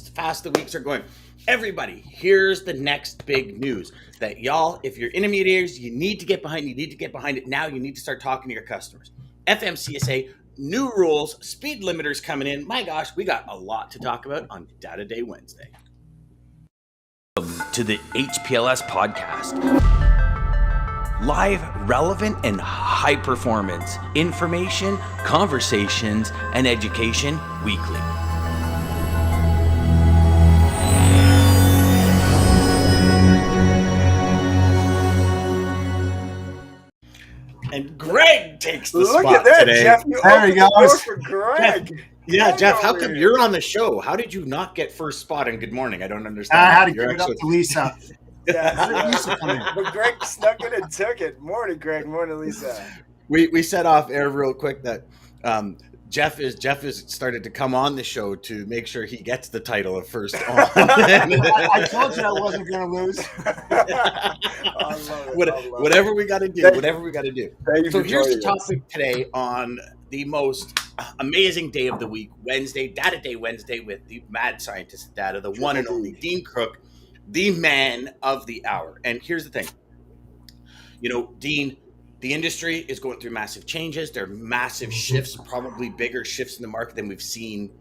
fast the weeks are going. Everybody, here's the next big news that y'all, if you're intermediaries, you need to get behind. You need to get behind it now. You need to start talking to your customers. FMCSA, new rules, speed limiters coming in. My gosh, we got a lot to talk about on Data Day Wednesday. Welcome to the HPLS podcast. Live, relevant, and high performance information, conversations, and education weekly. And Greg takes the spot today. Look at that, today. Jeff. You there he goes. For Greg. Jeff, how come you're on the show? How did you not get first spot in Good Morning? I don't understand. I had to give it up to Lisa. But Greg snuck it and took it. Morning, Greg. Morning, Lisa. We set off air real quick that Jeff is started to come on the show to make sure he gets the title of first on. I told you I wasn't going to lose. Whatever we got to do. So here's the topic today on the most amazing day of the week, Wednesday, Data Day Wednesday, with the mad scientist of data, the one and only Dean Crook, the man of the hour. And here's the thing. You know, Dean, the industry is going through massive changes. There are massive shifts, probably bigger shifts in the market than we've seen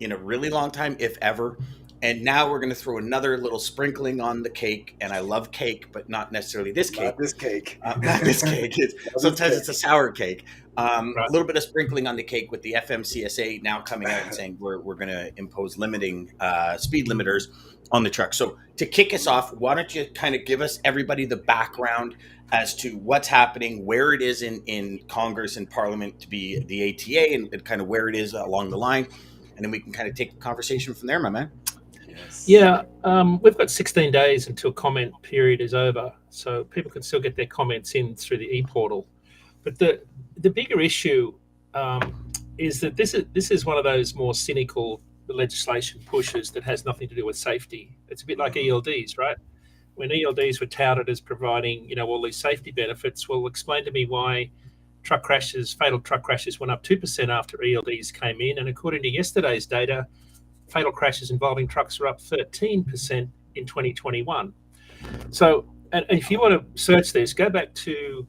in a really long time, if ever. And now we're going to throw another little sprinkling on the cake. And I love cake, but not necessarily this cake. Not this cake. Not this cake. Sometimes it's a sour cake. A little bit of sprinkling on the cake with the FMCSA now coming out and saying we're going to impose limiting speed limiters on the truck. So to kick us off, why don't you kind of give us everybody the background as to what's happening, where it is in Congress and Parliament to be the ATA and kind of where it is along the line. And then we can kind of take the conversation from there, my man. Yes. Yeah, we've got 16 days until comment period is over. So people can still get their comments in through the e-portal. But the bigger issue is that this is one of those more cynical legislation pushes that has nothing to do with safety. It's a bit like ELDs, right? When ELDs were touted as providing, all these safety benefits, well, explain to me why fatal truck crashes went up 2% after ELDs came in. And according to yesterday's data, fatal crashes involving trucks are up 13% in 2021. So, and if you want to search this, go back to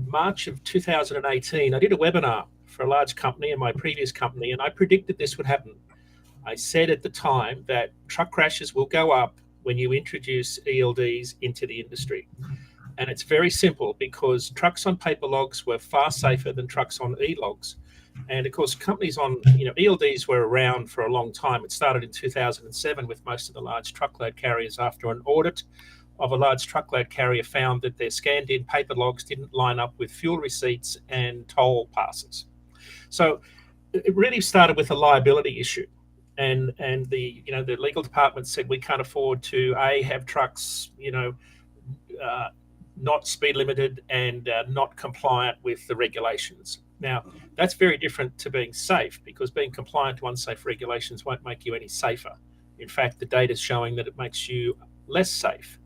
March of 2018. I did a webinar for a large company in my previous company, and I predicted this would happen. I said at the time that truck crashes will go up when you introduce ELDs into the industry. And it's very simple because trucks on paper logs were far safer than trucks on e-logs. And of course, companies on, ELDs were around for a long time. It started in 2007 with most of the large truckload carriers after an audit of a large truckload carrier found that their scanned in paper logs didn't line up with fuel receipts and toll passes. So it really started with a liability issue. And the legal department said we can't afford to have trucks, not speed limited and not compliant with the regulations. Now, that's very different to being safe, because being compliant to unsafe regulations won't make you any safer. In fact, the data is showing that it makes you less safe.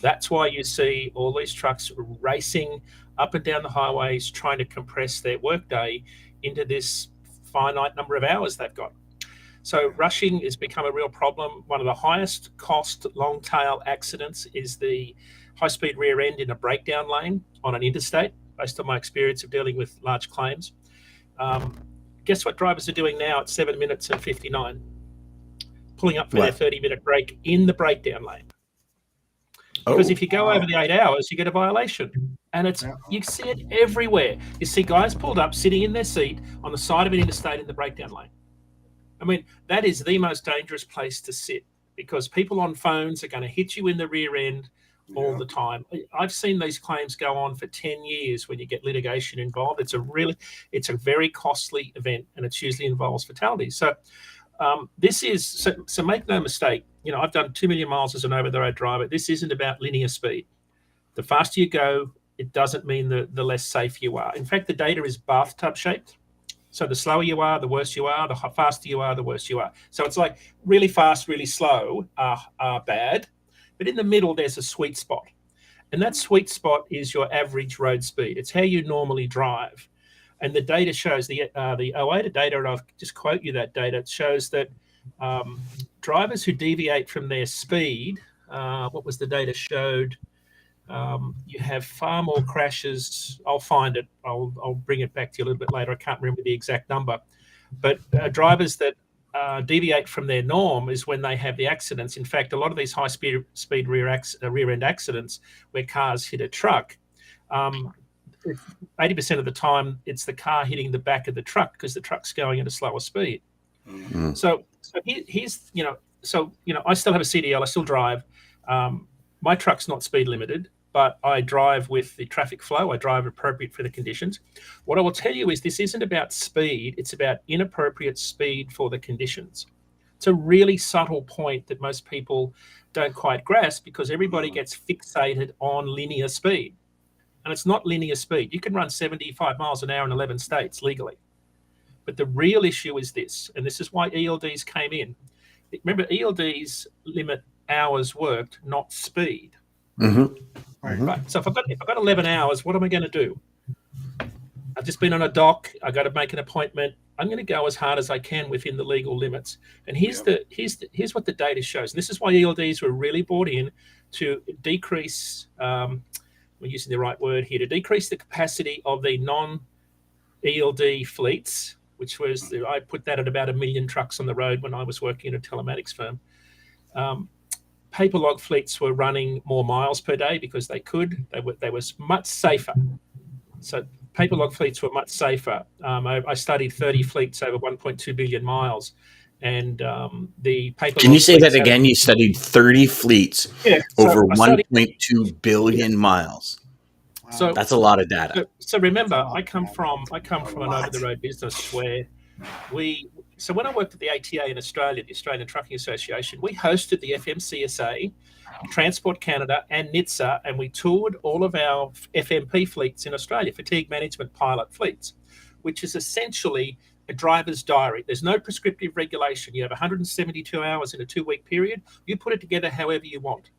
That's why you see all these trucks racing up and down the highways trying to compress their workday into this finite number of hours they've got. So rushing has become a real problem. One of the highest cost long tail accidents is the high-speed rear end in a breakdown lane on an interstate, based on my experience of dealing with large claims. Guess what drivers are doing now at 7 minutes and 59? Pulling up for their 30-minute break in the breakdown lane. Because if you go over the 8 hours, you get a violation. And you see it everywhere. You see guys pulled up, sitting in their seat on the side of an interstate in the breakdown lane. I mean, that is the most dangerous place to sit, because people on phones are going to hit you in the rear end all the time. I've seen these claims go on for 10 years when you get litigation involved. It's a very costly event, and it usually involves fatalities. So so make no mistake, I've done 2 million miles as an over-the-road driver. This isn't about linear speed. The faster you go, it doesn't mean the less safe you are. In fact, the data is bathtub shaped. So the slower you are, the worse you are. The faster you are, the worse you are. So it's like really fast, really slow are bad. But in the middle, there's a sweet spot. And that sweet spot is your average road speed. It's how you normally drive. And the data shows, the OATA data, and I'll just quote you that data, it shows that drivers who deviate from their speed, what was the data showed? You have far more crashes. I'll find it. I'll bring it back to you a little bit later. I can't remember the exact number. But drivers that deviate from their norm is when they have the accidents. In fact, a lot of these high-speed rear-end accidents where cars hit a truck, 80% of the time it's the car hitting the back of the truck because the truck's going at a slower speed. Mm-hmm. So here's, I still have a CDL. I still drive. My truck's not speed limited, but I drive with the traffic flow. I drive appropriate for the conditions. What I will tell you is this isn't about speed. It's about inappropriate speed for the conditions. It's a really subtle point that most people don't quite grasp because everybody gets fixated on linear speed. And it's not linear speed. You can run 75 miles an hour in 11 states legally. But the real issue is this, and this is why ELDs came in. Remember, ELDs limit hours worked, not speed. Mm-hmm. Right. So if I've got 11 hours, what am I going to do? I've just been on a dock. I got to make an appointment. I'm going to go as hard as I can within the legal limits. And here's what the data shows. And this is why ELDs were really brought in to decrease. We're using the right word here, to decrease the capacity of the non-ELD fleets, which was, I put that at about 1 million trucks on the road when I was working in a telematics firm. Paper log fleets were running more miles per day because they could. They were much safer. So paper log fleets were much safer. I studied 30 fleets over 1.2 billion miles. And the paper. Can you say that again? You studied 30 fleets over 1.2 billion miles. Wow. So that's a lot of data. So remember, I come from an over-the-road business where when I worked at the ATA in Australia, the Australian Trucking Association, we hosted the FMCSA, Transport Canada, and NHTSA, and we toured all of our FMP fleets in Australia, fatigue management pilot fleets, which is essentially a driver's diary. There's no prescriptive regulation. You have 172 hours in a 2-week period. You put it together however you want.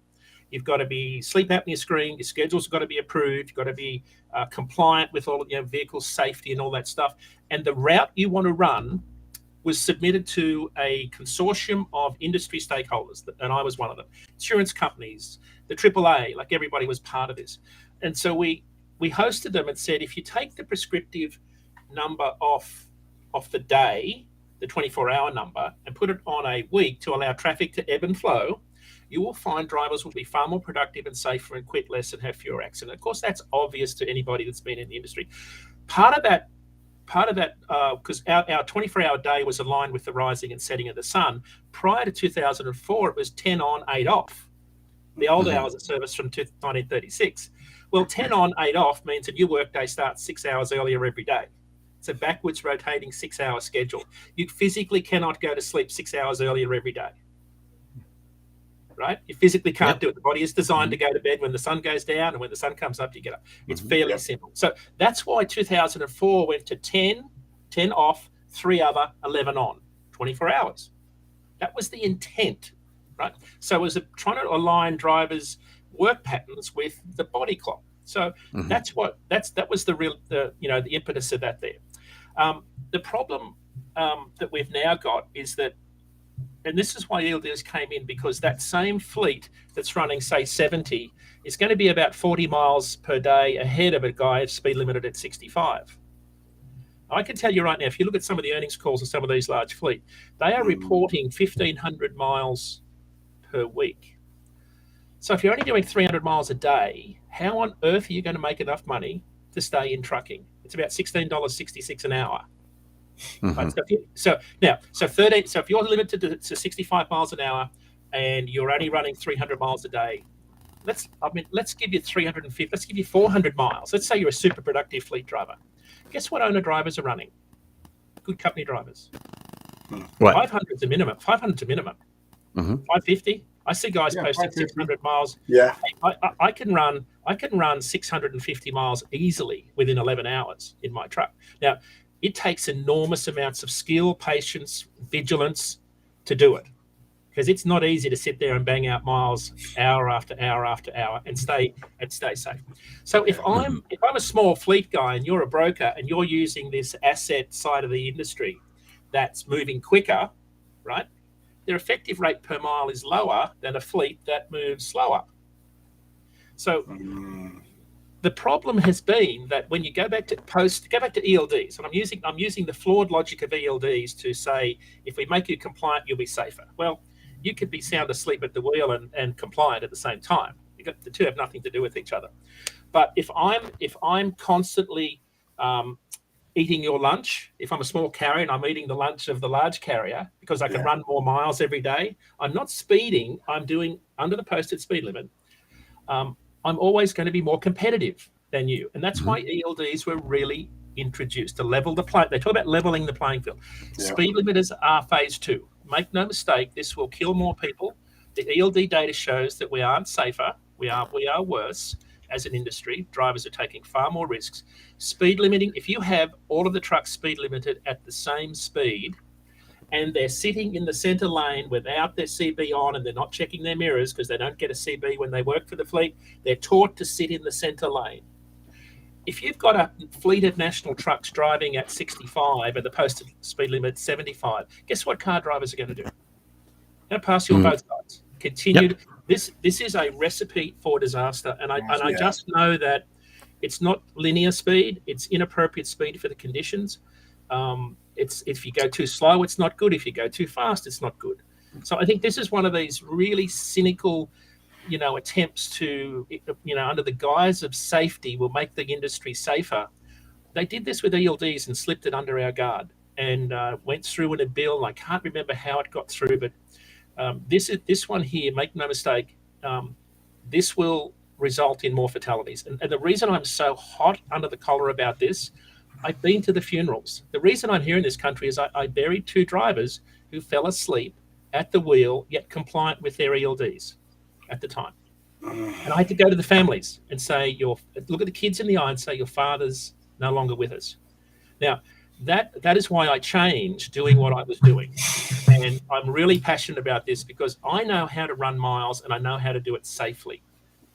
You've got to be sleep apnea screened. Your schedule's got to be approved. You've got to be compliant with all of vehicle safety and all that stuff. And the route you want to run was submitted to a consortium of industry stakeholders, and I was one of them. Insurance companies, the AAA, like everybody was part of this. And so we hosted them and said, if you take the prescriptive number off the day, the 24-hour number, and put it on a week to allow traffic to ebb and flow, you will find drivers will be far more productive and safer and quit less and have fewer accidents. Of course, that's obvious to anybody that's been in the industry. Part of that, because our 24-hour day was aligned with the rising and setting of the sun. Prior to 2004, it was 10 on, 8 off. The old hours of service from 1936. Well, 10 on, 8 off means that your workday starts 6 hours earlier every day. It's a backwards rotating 6-hour schedule. You physically cannot go to sleep 6 hours earlier every day. Right? You physically can't do it. The body is designed to go to bed when the sun goes down, and when the sun comes up, you get up. It's fairly simple. So that's why 2004 went to 10 off, 3 other, 11 on, 24 hours. That was the intent, right? So it was trying to align drivers' work patterns with the body clock. So that was the impetus of that there. The problem that we've now got is that, and this is why ELDs came in, because that same fleet that's running, say, 70 is going to be about 40 miles per day ahead of a guy speed limited at 65. I can tell you right now, if you look at some of the earnings calls of some of these large fleet, they are reporting 1,500 miles per week. So if you're only doing 300 miles a day, how on earth are you going to make enough money to stay in trucking? It's about $16.66 an hour. Right? So if you're limited to 65 miles an hour and you're only running 300 miles a day, let's give you 350, let's give you 400 miles. Let's say you're a super productive fleet driver. Guess what owner drivers are running? Good company drivers. What? 500's a minimum. 500's a minimum. 550. I see guys posting 600 miles. Yeah. I can run 650 miles easily within 11 hours in my truck. Now, it takes enormous amounts of skill, patience, vigilance to do it, because it's not easy to sit there and bang out miles hour after hour after hour and stay safe. So if I'm a small fleet guy and you're a broker and you're using this asset side of the industry that's moving quicker, right? their effective rate per mile is lower than a fleet that moves slower. So the problem has been that when you go back to ELDs, and I'm using the flawed logic of ELDs to say, if we make you compliant, you'll be safer. Well, you could be sound asleep at the wheel and compliant at the same time. The two have nothing to do with each other. But if I'm constantly eating your lunch, if I'm a small carrier and I'm eating the lunch of the large carrier because I can run more miles every day, I'm not speeding. I'm doing under the posted speed limit. I'm always going to be more competitive than you. And that's why ELDs were really introduced to level the play. They talk about leveling the playing field. Yeah. Speed limiters are phase 2. Make no mistake, this will kill more people. The ELD data shows that we aren't safer. We are worse as an industry. Drivers are taking far more risks. Speed limiting, if you have all of the trucks speed limited at the same speed, and they're sitting in the center lane without their CB on, and they're not checking their mirrors because they don't get a CB when they work for the fleet. They're taught to sit in the center lane. If you've got a fleet of national trucks driving at 65 and the posted speed limit 75, guess what car drivers are going to do? They'll pass you on both sides. Continue. Yep. This is a recipe for disaster, and I just know that it's not linear speed. It's inappropriate speed for the conditions. It's if you go too slow, it's not good. If you go too fast, it's not good. So I think this is one of these really cynical, attempts to, under the guise of safety, will make the industry safer. They did this with ELDs and slipped it under our guard and went through in a bill. I can't remember how it got through, but this one here, make no mistake, this will result in more fatalities. And the reason I'm so hot under the collar about this, I've been to the funerals. The reason I'm here in this country is I buried 2 drivers who fell asleep at the wheel, yet compliant with their ELDs at the time. And I had to go to the families and say, look at the kids in the eye and say, your father's no longer with us. Now, that is why I changed doing what I was doing. And I'm really passionate about this because I know how to run miles and I know how to do it safely.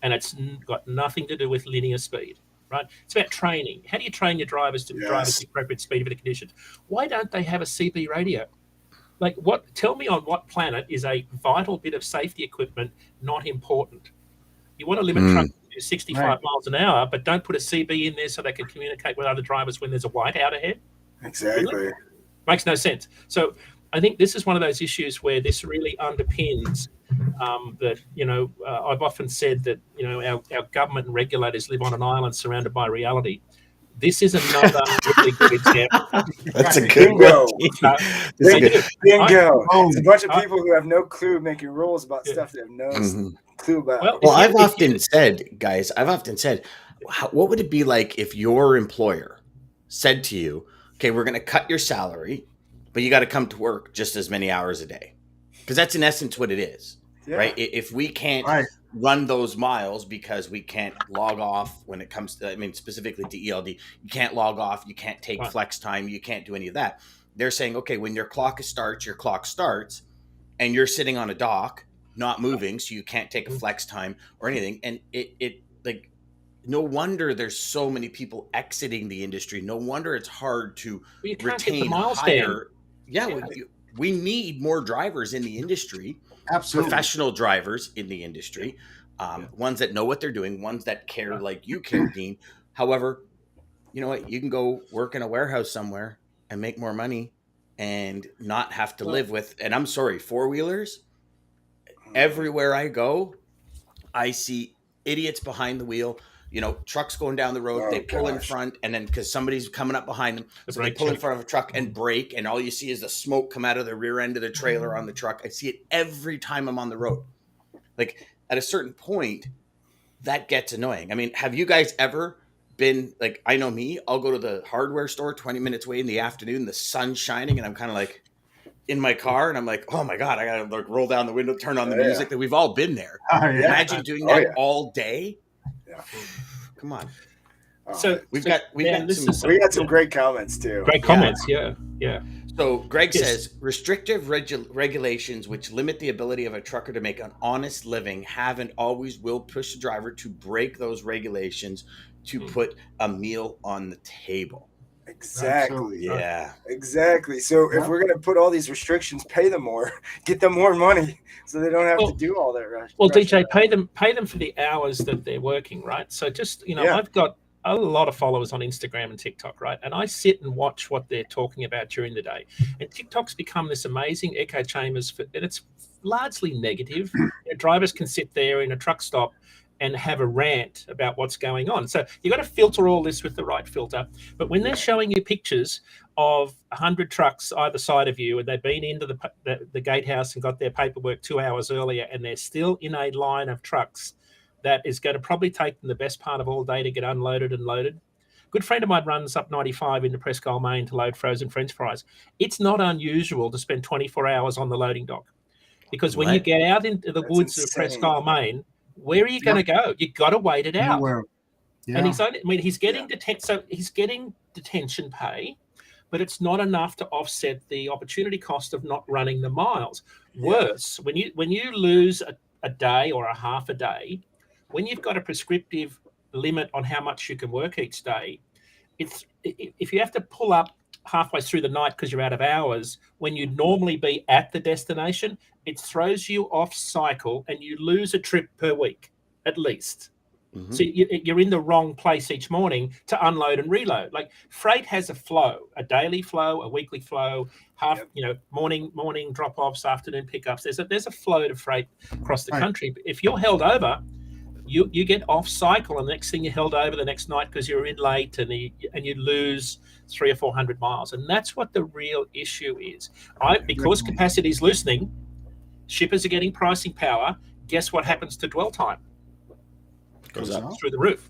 And it's got nothing to do with linear speed. Right? It's about training. How do you train your drivers to drive at the appropriate speed for the conditions? Why don't they have a CB radio? Tell me on what planet is a vital bit of safety equipment not important? You want to limit trucks to 65 miles an hour, but don't put a CB in there so they can communicate with other drivers when there's a whiteout ahead? Exactly. Really? Makes no sense. So I think this is one of those issues where this really underpins that, I've often said that, our government and regulators live on an island surrounded by reality. This is another really good example. That's a good one. Bingo. It's a bunch of people who have no clue making rules about stuff they have no clue about. Well, I've often said, what would it be like if your employer said to you, okay, we're going to cut your salary, but you got to come to work just as many hours a day? Because that's in essence what it is, right? If we can't run those miles because we can't log off when it comes to, specifically to ELD, you can't log off, you can't take flex time, you can't do any of that. They're saying, okay, when your clock starts, and you're sitting on a dock, not moving, so you can't take a flex time or anything. And it no wonder there's so many people exiting the industry. No wonder it's hard to retain higher. We need more drivers in the industry. Absolutely. Professional drivers in the industry, ones that know what they're doing, ones that care like you care, Dean. However, you know what? You can go work in a warehouse somewhere and make more money and not have to live with, and I'm sorry, 4-wheelers. Everywhere I go, I see idiots behind the wheel. Trucks going down the road, they pull in front, and then because somebody's coming up behind them, so they pull in front of a truck and brake, and all you see is the smoke come out of the rear end of the trailer on the truck. I see it every time I'm on the road. Like, at a certain point, that gets annoying. Have you guys ever been, like, I know me, I'll go to the hardware store 20 minutes away in the afternoon, the sun's shining, and I'm kind of like in my car, and I'm like, oh my God, I got to roll down the window, turn on the music. That we've all been there. Imagine doing that all day. Yeah. Come on. So we got some great comments too. Great comments, yeah. So Greg says restrictive regulations which limit the ability of a trucker to make an honest living have and always will push the driver to break those regulations to put a meal on the table. Exactly. Yeah. Exactly. So if we're going to put all these restrictions, pay them more, get them more money, so they don't have to do all that rush. Well, DJ, pay them for the hours that they're working, right? So just I've got a lot of followers on Instagram and TikTok, right? And I sit and watch what they're talking about during the day. And TikTok's become this amazing echo chambers, and it's largely negative. Drivers can sit there in a truck stop and have a rant about what's going on. So you've got to filter all this with the right filter. But when they're showing you pictures of 100 trucks either side of you, and they've been into the gatehouse and got their paperwork 2 hours earlier, and they're still in a line of trucks that is going to probably take them the best part of all day to get unloaded and loaded. A good friend of mine runs up 95 into Presque Main to load frozen French fries. It's not unusual to spend 24 hours on the loading dock, because when you get out into the woods of Presque Main, where are you going to go? You've got to wait it out. And he's getting detention pay, but it's not enough to offset the opportunity cost of not running the miles. Worse, when you lose a day or a half a day, when you've got a prescriptive limit on how much you can work each day, if you have to pull up halfway through the night because you're out of hours when you'd normally be at the destination, it throws you off cycle and you lose a trip per week at least. Mm-hmm. So you're in the wrong place each morning to unload and reload. Like freight has a flow, a daily flow, a weekly flow, morning drop-offs, afternoon pickups. There's a flow to freight across the country. But if you're held over, you get off cycle, and the next thing you're held over the next night because you're in late, and you lose 300 or 400 miles. And that's what the real issue is. Because capacity is loosening, shippers are getting pricing power. Guess what happens to dwell time? Goes up through the roof.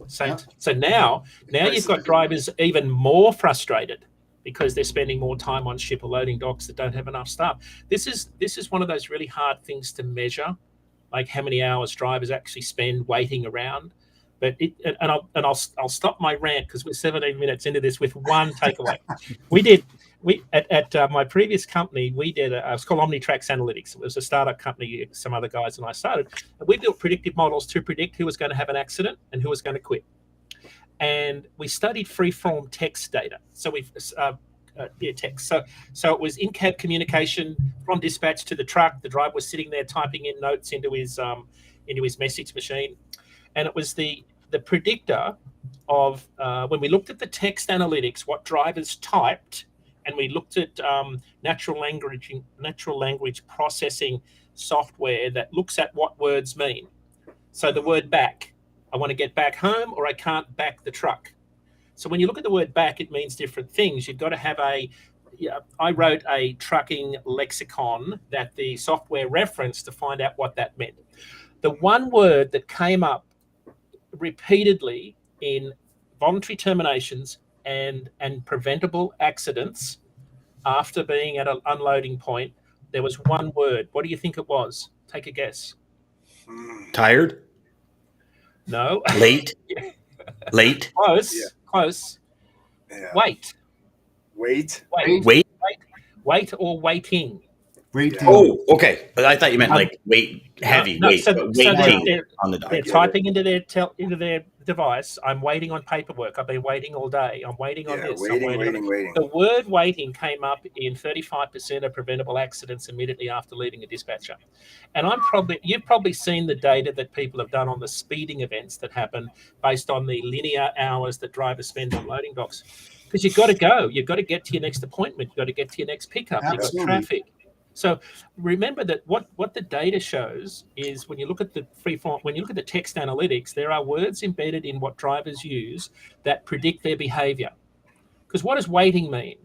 So now you've got drivers even more frustrated because they're spending more time on shipper loading docks that don't have enough staff. This is one of those really hard things to measure, like how many hours drivers actually spend waiting around. But I'll stop my rant because we're 17 minutes into this with one takeaway. At my previous company, we did it was called Omnitrax Analytics. It was a startup company, some other guys and I started. And we built predictive models to predict who was going to have an accident and who was going to quit. And we studied free-form text data. So text. So it was in-cab communication from dispatch to the truck. The driver was sitting there typing in notes into his message machine, and it was the predictor of when we looked at the text analytics, what drivers typed, and we looked at natural language processing software that looks at what words mean. So the word back, I want to get back home, or I can't back the truck. So when you look at the word back, it means different things. You've got to have I wrote a trucking lexicon that the software referenced to find out what that meant. The one word that came up repeatedly in voluntary terminations and preventable accidents after being at an unloading point, there was one word. What do you think it was? Take a guess. Tired? No. Late? Late? Close. Yeah. Close. Yeah. Wait or waiting. Oh, okay. But I thought you meant like weight, heavy weight. So waiting on the dock. They're typing into their device. I'm waiting on paperwork. I've been waiting all day. I'm waiting on this. Waiting. The word waiting came up in 35% of preventable accidents immediately after leaving a dispatcher. And you've probably seen the data that people have done on the speeding events that happen based on the linear hours that drivers spend on loading docks. Because you've got to go. You've got to get to your next appointment. You've got to get to your next pickup. Absolutely. You've got traffic. So remember that what the data shows is when you look at the text analytics, there are words embedded in what drivers use that predict their behavior. Because what does waiting mean?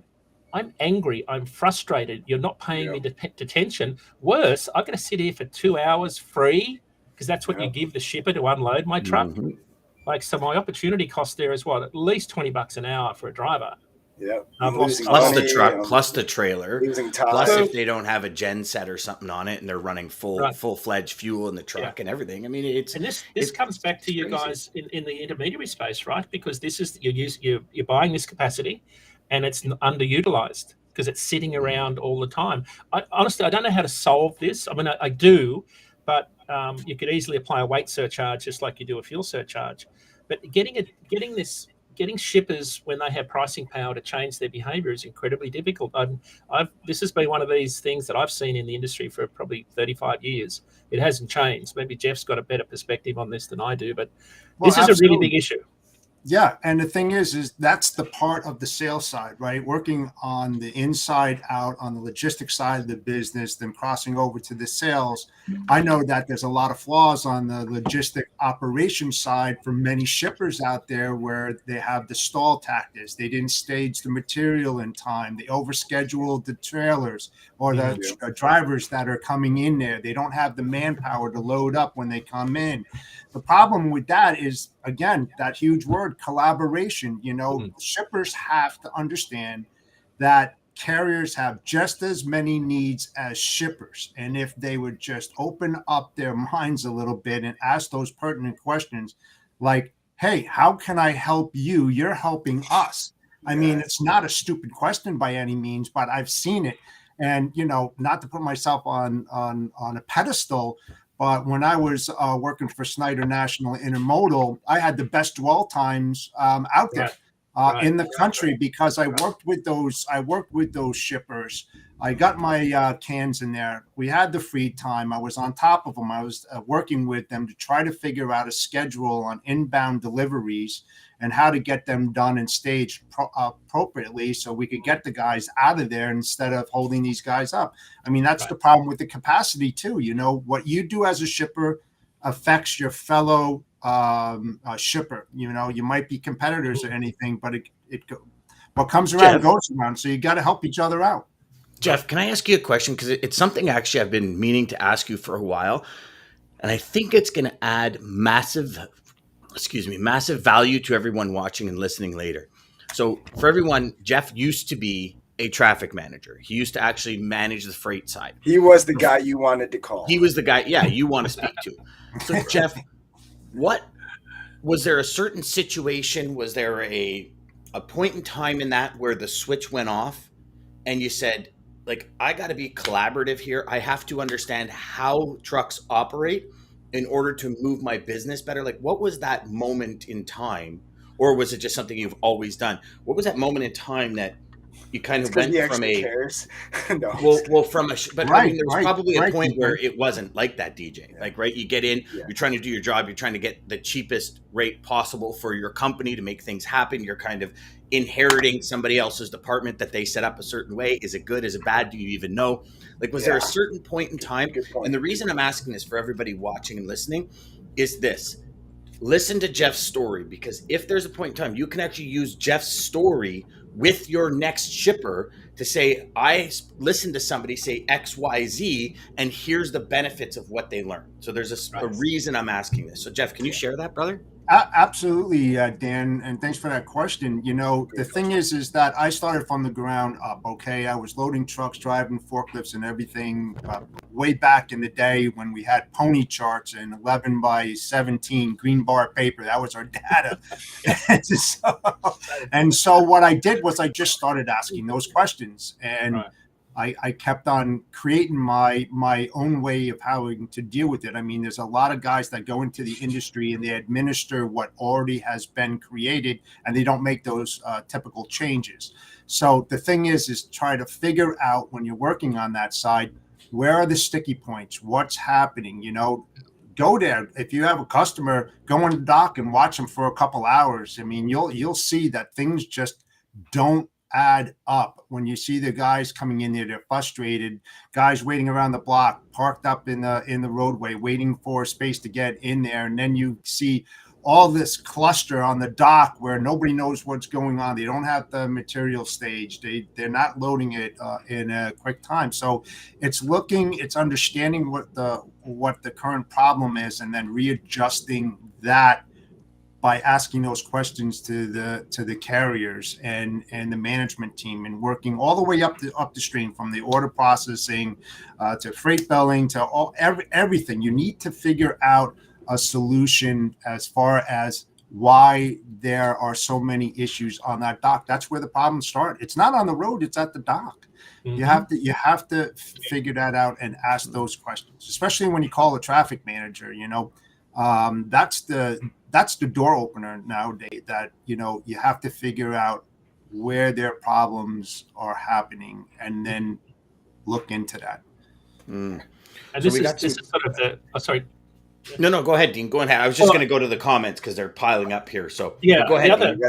I'm angry. I'm frustrated. You're not paying me detention. Worse, I've got to sit here for 2 hours free because that's what you give the shipper to unload my truck. Mm-hmm. Like, so my opportunity cost there is what? At least $20 an hour for a driver. Yeah, plus the truck, plus the trailer, plus if they don't have a gen set or something on it, and they're running full-fledged fuel in the truck and everything. I mean, this comes back to you guys in the intermediary space, right? Because this is you're buying this capacity, and it's underutilized because it's sitting around all the time. Honestly, I don't know how to solve this. I mean, I do, but you could easily apply a weight surcharge just like you do a fuel surcharge. But getting getting shippers when they have pricing power to change their behaviour is incredibly difficult. This has been one of these things that I've seen in the industry for probably 35 years. It hasn't changed. Maybe Jeff's got a better perspective on this than I do, but this is a really big issue. Yeah, and the thing is that's the part of the sales side, right? Working on the inside out on the logistics side of the business, then crossing over to the sales. I know that there's a lot of flaws on the logistic operation side for many shippers out there where they have the stall tactics. They didn't stage the material in time. They overscheduled the trailers or the drivers that are coming in there. They don't have the manpower to load up when they come in. The problem with that is, again, that huge word, collaboration. Shippers have to understand that carriers have just as many needs as shippers. And if they would just open up their minds a little bit and ask those pertinent questions like, hey, how can I help you? You're helping us. I mean, it's not a stupid question by any means, but I've seen it. And, not to put myself on a pedestal, but when I was working for Snyder National Intermodal, I had the best dwell times out there in the country because I worked with those shippers. I got my cans in there. We had the free time. I was on top of them. I was working with them to try to figure out a schedule on inbound deliveries and how to get them done and staged appropriately so we could get the guys out of there instead of holding these guys up. I mean, that's the problem with the capacity too. What you do as a shipper affects your fellow shipper. You might be competitors or anything, but what comes around goes around. So you got to help each other out. Jeff, can I ask you a question? Because it's something actually I've been meaning to ask you for a while. And I think it's going to add massive value to everyone watching and listening later. So for everyone, Jeff used to be a traffic manager. He used to actually manage the freight side. He was the guy you wanted to call. He was the guy, you want to speak to. So Jeff, was there a certain situation? Was there a point in time in that where the switch went off and you said, I got to be collaborative here. I have to understand how trucks operate in order to move my business better? What was that moment in time? Or was it just something you've always done? What was that moment in time that you kind of went from a cares. No. But I mean, there was probably a point where it wasn't like that, DJ. Right? You get in, you're trying to do your job, you're trying to get the cheapest rate possible for your company to make things happen. You're kind of inheriting somebody else's department that they set up a certain way. Is it good? Is it bad? Do you even know? Was there a certain point in time? And the reason I'm asking this for everybody watching and listening is this. Listen to Jeff's story, because if there's a point in time, you can actually use Jeff's story with your next shipper to say, I listened to somebody say X, Y, Z, and here's the benefits of what they learned. So there's a reason I'm asking this. So Jeff, can you share that, brother? Absolutely, Dan, and thanks for that question. The thing is that I started from the ground up, okay? I was loading trucks, driving forklifts and everything way back in the day when we had pony charts and 11 by 17 green bar paper. That was our data. and so what I did was I just started asking those questions, and I kept on creating my own way of how to deal with it. I mean, there's a lot of guys that go into the industry and they administer what already has been created, and they don't make those typical changes. So the thing is try to figure out when you're working on that side, where are the sticky points? What's happening? Go there. If you have a customer, go on the dock and watch them for a couple hours. I mean, you'll see that things just don't add up. When you see the guys coming in there, they're frustrated, guys waiting around the block, parked up in the roadway, waiting for space to get in there. And then you see all this cluster on the dock where nobody knows what's going on. They don't have the material staged. They're not loading it in a quick time. So it's understanding what the current problem is, and then readjusting that by asking those questions to the carriers and the management team, and working all the way up the stream from the order processing to freight billing to everything. You need to figure out a solution as far as why there are so many issues on that dock. That's where the problems start. It's not on the road, it's at the dock. Mm-hmm. You have to figure that out and ask those questions, especially when you call a traffic manager. That's the door opener nowadays, that you have to figure out where their problems are happening and then look into that. And So this is sort of the sorry. No, go ahead, Dean. Go ahead. I was just going to go to the comments because they're piling up here. So go ahead, Dean.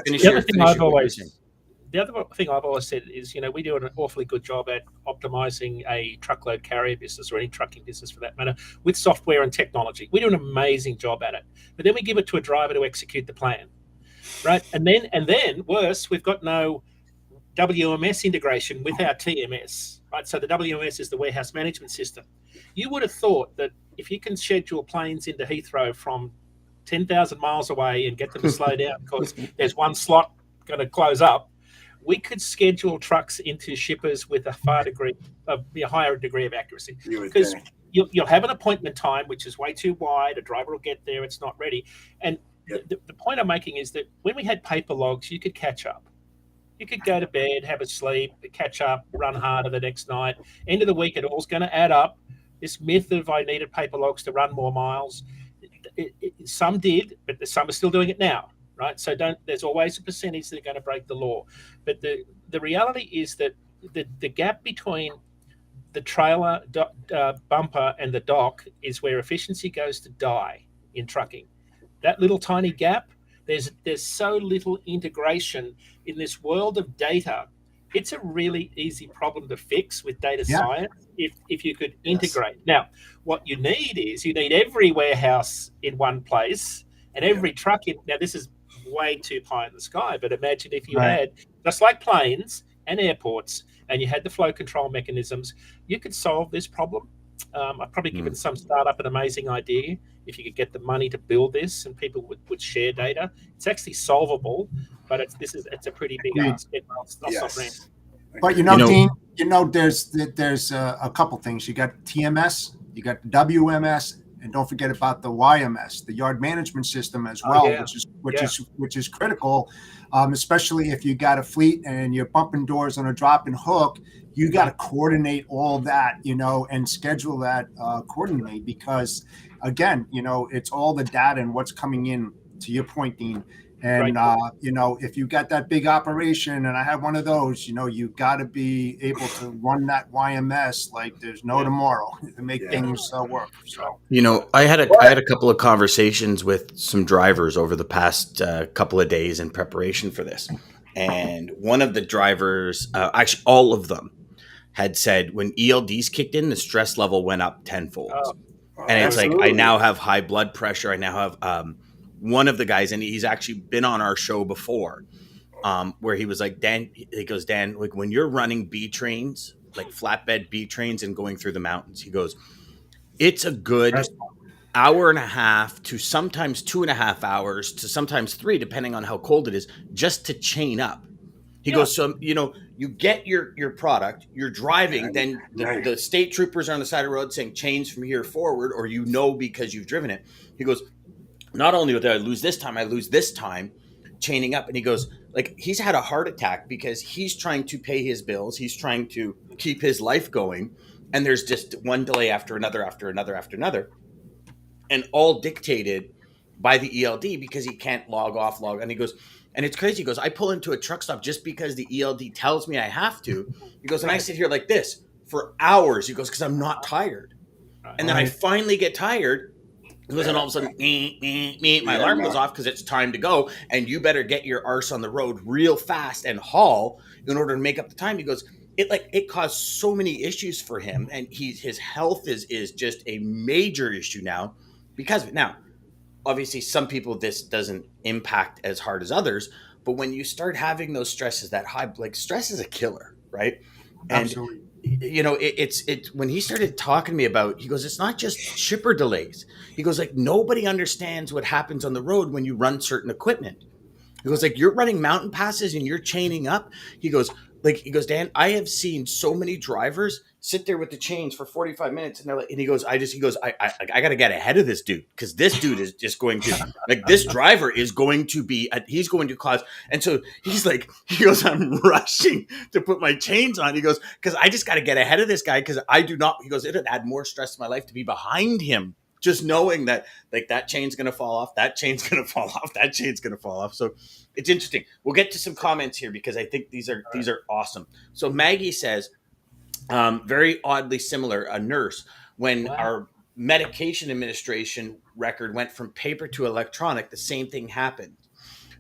The other thing I've always said is, we do an awfully good job at optimizing a truckload carrier business, or any trucking business for that matter, with software and technology. We do an amazing job at it, but then we give it to a driver to execute the plan, right? And then worse, we've got no WMS integration with our TMS, right? So the WMS is the warehouse management system. You would have thought that if you can schedule planes into Heathrow from 10,000 miles away and get them to slow down because there's one slot going to close up, we could schedule trucks into shippers with a higher degree of accuracy. Because you'll have an appointment time, which is way too wide. A driver will get there, it's not ready. And the point I'm making is that when we had paper logs, you could catch up. You could go to bed, have a sleep, catch up, run harder the next night. End of the week, it all's going to add up. This myth of I needed paper logs to run more miles, some did, but some are still doing it now, right? So there's always a percentage that are going to break the law. But the reality is that the gap between the trailer bumper and the dock is where efficiency goes to die in trucking. That little tiny gap, there's so little integration in this world of data. It's a really easy problem to fix with data science if you could integrate. Now, what you need is every warehouse in one place and every truck in. Now, this is way too pie in the sky, but imagine if you had, just like planes and airports, and you had the flow control mechanisms, you could solve this problem. I've probably given some startup an amazing idea. If you could get the money to build this and people would share data, it's actually solvable, but it's a pretty big ask. But Dean, there's a couple things. You got TMS, you got WMS, and don't forget about the YMS, the yard management system as well, which is critical, especially if you got a fleet and you're bumping doors on a drop and hook. You got to coordinate all that, and schedule that accordingly, because again, it's all the data and what's coming in, to your point, Dean. And, if you got that big operation, and I have one of those, you got to be able to run that YMS like there's no tomorrow to make things work. So, I had a couple of conversations with some drivers over the past couple of days in preparation for this. And one of the drivers, actually all of them, had said when ELDs kicked in, the stress level went up tenfold. And it's like, I now have high blood pressure. I now have one of the guys, and he's actually been on our show before, where he was like, Dan, like when you're running B trains, like flatbed B trains and going through the mountains, he goes, it's a good hour and a half to sometimes 2.5 hours to sometimes 3, depending on how cold it is, just to chain up. He goes, so, you get your product, you're driving, then the state troopers are on the side of the road saying chains from here forward, or because you've driven it. He goes, not only did I lose this time chaining up. And he goes, like, he's had a heart attack because he's trying to pay his bills. He's trying to keep his life going. And there's just one delay after another, and all dictated by the ELD because he can't log off. And he goes, and it's crazy. He goes, I pull into a truck stop just because the ELD tells me I have to. He goes, and I sit here like this for hours. He goes, because I'm not tired. And then I finally get tired. He goes, and all of a sudden, my alarm goes off because it's time to go. And you better get your arse on the road real fast and haul in order to make up the time. He goes, it caused so many issues for him. And his health is just a major issue now because of it. Now, obviously, some people this doesn't impact as hard as others, but when you start having those stresses that high, like stress is a killer, right? And, absolutely. It's when he started talking to me about, he goes, it's not just shipper delays. He goes, like, nobody understands what happens on the road when you run certain equipment. He goes, like, you're running mountain passes and you're chaining up. He goes, Dan, I have seen so many drivers sit there with the chains for 45 minutes. And they're like, and he goes, I got to get ahead of this dude. Cause this dude is just going to like, this driver is going to be, he's going to cause. And so he goes, I'm rushing to put my chains on. He goes, cause I just got to get ahead of this guy. Cause he goes, it'd add more stress to my life to be behind him just knowing that like that chain's going to fall off, that chain's going to fall off, that chain's going to fall off. So it's interesting. We'll get to some comments here because I think these are awesome. So Maggie says, very oddly similar, a nurse, when our medication administration record went from paper to electronic, the same thing happened.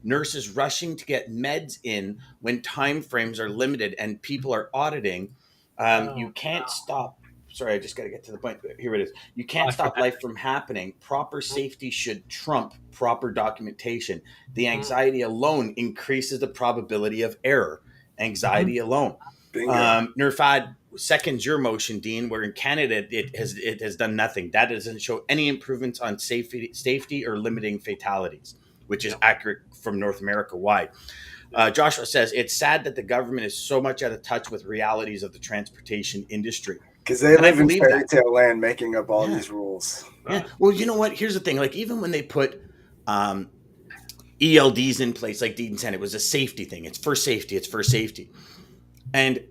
Nurses rushing to get meds in when time frames are limited and people are auditing. You can't stop. Sorry, I just got to get to the point. Here it is. You can't stop life from happening. Proper safety should trump proper documentation. The anxiety alone increases the probability of error. Anxiety alone. Nurfad seconds your motion, Dean, where in Canada it has done nothing. That doesn't show any improvements on safety or limiting fatalities, which is accurate from North America wide. Joshua says, it's sad that the government is so much out of touch with realities of the transportation industry. Because they live in fairy tale land making up all these rules. Yeah. Well, you know what? Here's the thing. Like, even when they put ELDs in place, like Dean said, it was a safety thing. It's for safety. And,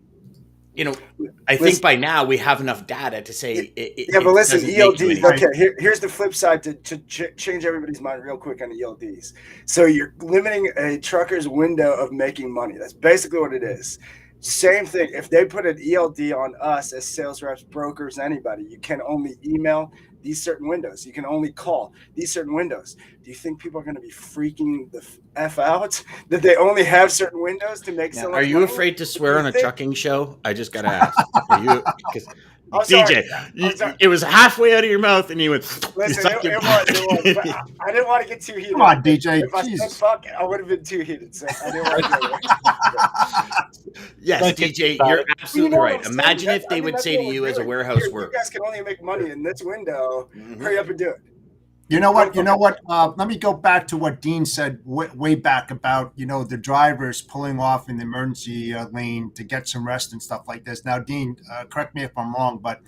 you know, I think by now we have enough data to say but listen, ELDs. Okay, here's the flip side to change everybody's mind real quick on the ELDs. So you're limiting a trucker's window of making money. That's basically what it is. Same thing. If they put an ELD on us as sales reps, brokers, anybody, you can only email these certain windows. You can only call these certain windows. Do you think people are going to be freaking the F out that they only have certain windows to make so much money? Are you afraid to swear on a trucking show? I just got to ask. Are you? DJ, it was halfway out of your mouth, and you went. Listen, it was. I didn't want to get too heated. Come on, DJ. If I said fuck, I would have been too heated. So I didn't want to do it. Yes, DJ, you're absolutely right. Imagine if they would say to you as a warehouse worker, "You guys can only make money in this window. Hurry up and do it." You know what? Let me go back to what Dean said way back about, the drivers pulling off in the emergency lane to get some rest and stuff like this. Now, Dean, correct me if I'm wrong, but,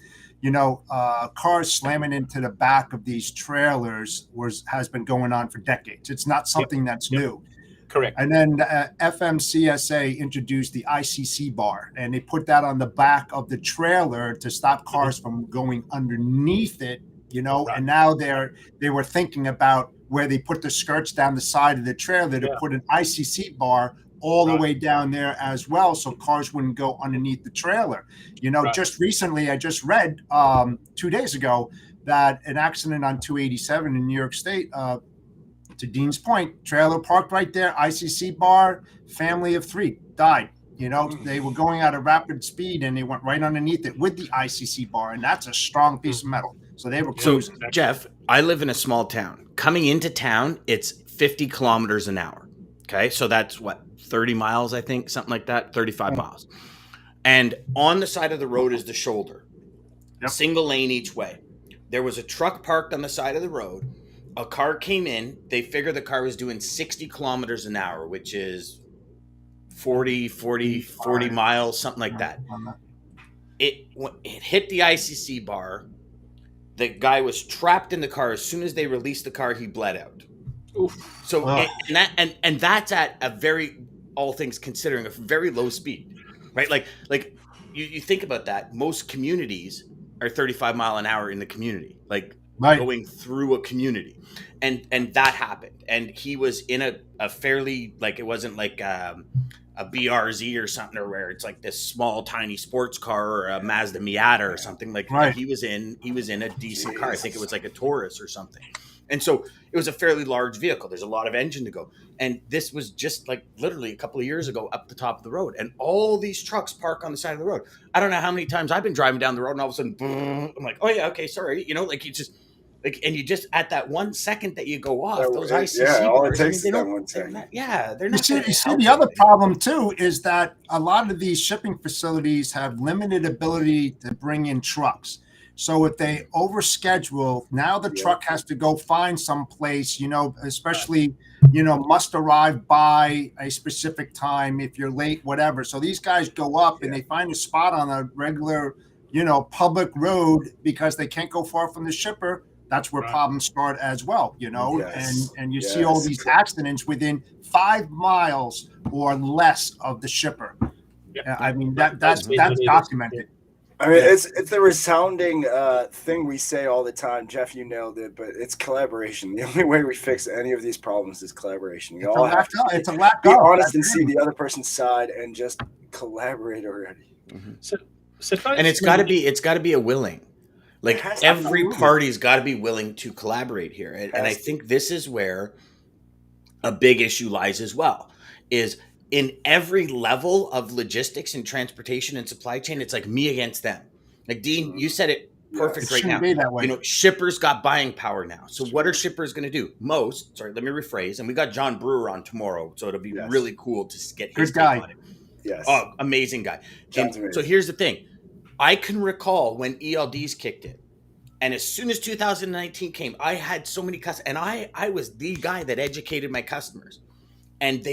cars slamming into the back of these trailers has been going on for decades. It's not something that's new. Correct. And then FMCSA introduced the ICC bar, and they put that on the back of the trailer to stop cars from going underneath it. And now they were thinking about where they put the skirts down the side of the trailer to put an ICC bar all the way down there as well, so cars wouldn't go underneath the trailer. Just recently, I just read 2 days ago that an accident on 287 in New York State, to Dean's point, trailer parked right there, ICC bar, family of 3 died. They were going at a rapid speed and they went right underneath it with the ICC bar, and that's a strong piece of metal. So they were cruising. So, Jeff, I live in a small town. Coming into town, it's 50 kilometers an hour. Okay, so that's 30 miles, I think, something like that, 35 miles. And on the side of the road is the shoulder, single lane each way. There was a truck parked on the side of the road. A car came in. They figured the car was doing 60 kilometers an hour, which is 40 miles, something like that. It hit the ICC bar. The guy was trapped in the car. As soon as they released the car, he bled out. Oof. So and that's at a very, all things considering, a very low speed, right? Like you think about that. Most communities are 35 mile an hour in the community, going through a community, and that happened. And he was in a fairly, it wasn't like a BRZ or something, or where it's like this small tiny sports car or a Mazda Miata or something he was in a decent car. I think it was like a Taurus or something. And so it was a fairly large vehicle. There's a lot of engine to go. And this was just literally a couple of years ago up the top of the road. And all these trucks park on the side of the road. I don't know how many times I've been driving down the road and all of a sudden, boom, I'm like, oh yeah, okay, sorry. You just and you just, at that 1 second that you go off, those ICC all bars, it takes is that 1 second. They're not. You see, the other problem too is that a lot of these shipping facilities have limited ability to bring in trucks. So if they overschedule, now the truck has to go find some place, especially, must arrive by a specific time if you're late, whatever. So these guys go up and they find a spot on a regular, public road because they can't go far from the shipper. That's where problems start as well, and you see all these accidents within 5 miles or less of the shipper. I mean, that's documented. I mean, it's the resounding thing we say all the time. Jeff, you nailed it, but it's collaboration. The only way we fix any of these problems is collaboration. We all have to be honest and see the other person's side and just collaborate already. Mm-hmm. And it's got to be a willing. Like every party's got to be willing to collaborate here. And I think this is where a big issue lies as well, is in every level of logistics and transportation and supply chain, it's like me against them. Like Dean, you said it perfect right now. You know, shippers got buying power now. So what are shippers going to do? Let me rephrase. And we got John Brewer on tomorrow. So it'll be really cool to get his take on it. Yes. Oh, amazing guy. So here's the thing. I can recall when ELDs kicked in. And as soon as 2019 came, I had so many customers. And I was the guy that educated my customers. And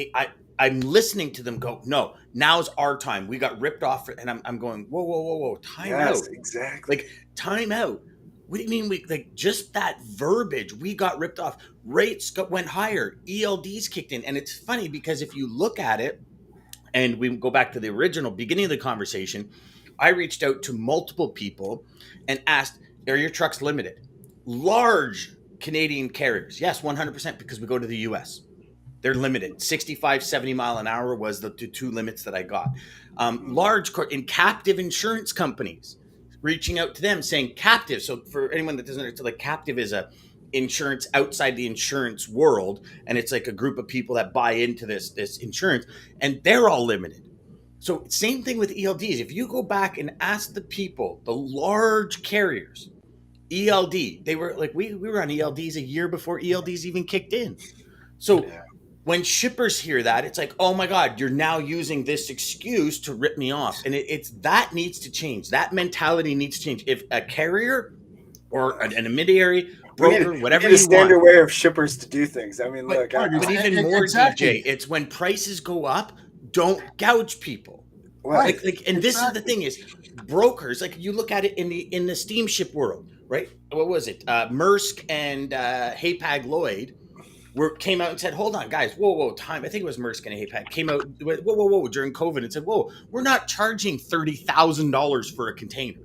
I'm listening to them go, no, now's our time. We got ripped off. And I'm going, whoa, time out. Exactly. Like, time out. What do you mean? Just that verbiage, we got ripped off. Rates went higher. ELDs kicked in. And it's funny because if you look at it, and we go back to the original beginning of the conversation, I reached out to multiple people and asked, are your trucks limited? Large Canadian carriers. Yes, 100%, because we go to the US. They're limited. 65, 70 mile an hour was the two limits that I got. Large in captive insurance companies, reaching out to them saying captive. So for anyone that doesn't understand, like captive is a insurance outside the insurance world. And it's like a group of people that buy into this insurance, and they're all limited. So same thing with ELDs. If you go back and ask the people, the large carriers, ELD, they were like, we were on ELDs a year before ELDs even kicked in. So when shippers hear that, it's like, oh my God, you're now using this excuse to rip me off. And it's that needs to change. That mentality needs to change. If a carrier or an intermediary, broker, whatever you want. It's a standard way of shippers to do things. I mean, look. But even more, DJ, it's when prices go up, don't gouge people. Right. And this is the thing is, brokers, like you look at it in the steamship world, right? What was it? Maersk and Hapag Lloyd came out and said, hold on, guys, whoa, time. I think it was Maersk and Hapag came out, whoa, during COVID and said, whoa, we're not charging $30,000 for a container.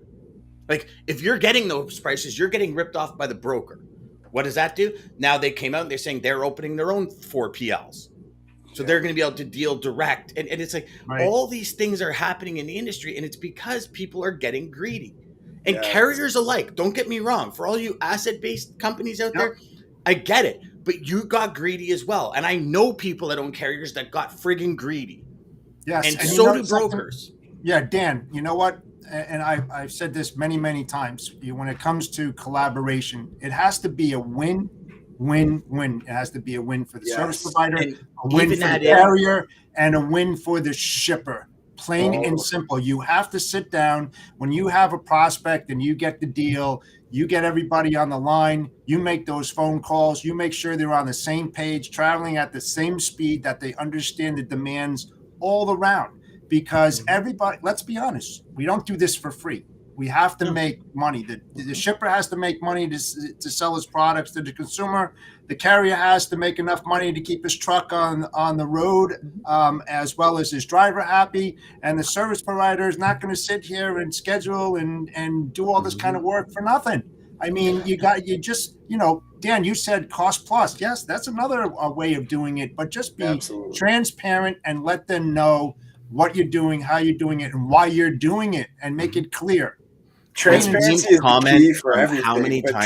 Like, if you're getting those prices, you're getting ripped off by the broker. What does that do? Now they came out and they're saying they're opening their own 4PLs. So they're going to be able to deal direct. And it's like all these things are happening in the industry, and it's because people are getting greedy. And carriers alike, don't get me wrong, for all you asset-based companies out there, I get it. But you got greedy as well. And I know people that own carriers that got friggin' greedy. Yes. And so do brokers. Yeah, Dan, you know what? And I've said this many, many times. When it comes to collaboration, it has to be a win-win-win. It has to be a win for the service provider, a win for the carrier, and a win for the shipper. Plain and simple. You have to sit down when you have a prospect and you get the deal. You get everybody on the line. You make those phone calls. You make sure they're on the same page, traveling at the same speed, that they understand the demands all around. Because everybody, let's be honest, we don't do this for free. We have to make money. The shipper has to make money to sell his products to the consumer. The carrier has to make enough money to keep his truck on the road, as well as his driver happy. And the service provider is not going to sit here and schedule and do all this kind of work for nothing. I mean, Dan, you said cost plus. Yes, that's another way of doing it. But just be transparent and let them know what you're doing, how you're doing it, and why you're doing it, and make it clear. Transparency is the key for everything. How many times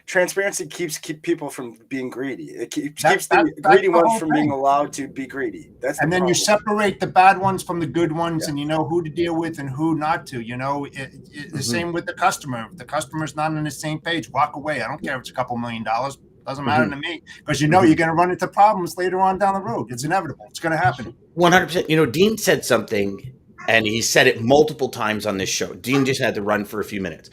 transparency keeps people from being greedy. It keeps the greedy ones from being allowed to be greedy. And then you separate the bad ones from the good ones, and you know who to deal with and who not to. You know, the same with the customer. If the customer's not on the same page, walk away. I don't care if it's a couple $1 million. Doesn't matter to me, because you're going to run into problems later on down the road. It's inevitable. It's going to happen. 100%. You know, Dean said something, and he said it multiple times on this show. Dean just had to run for a few minutes.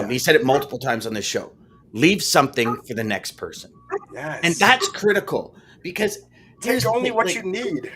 He said it multiple times on this show. Leave something for the next person. Yes. And that's critical, because there's only what you need.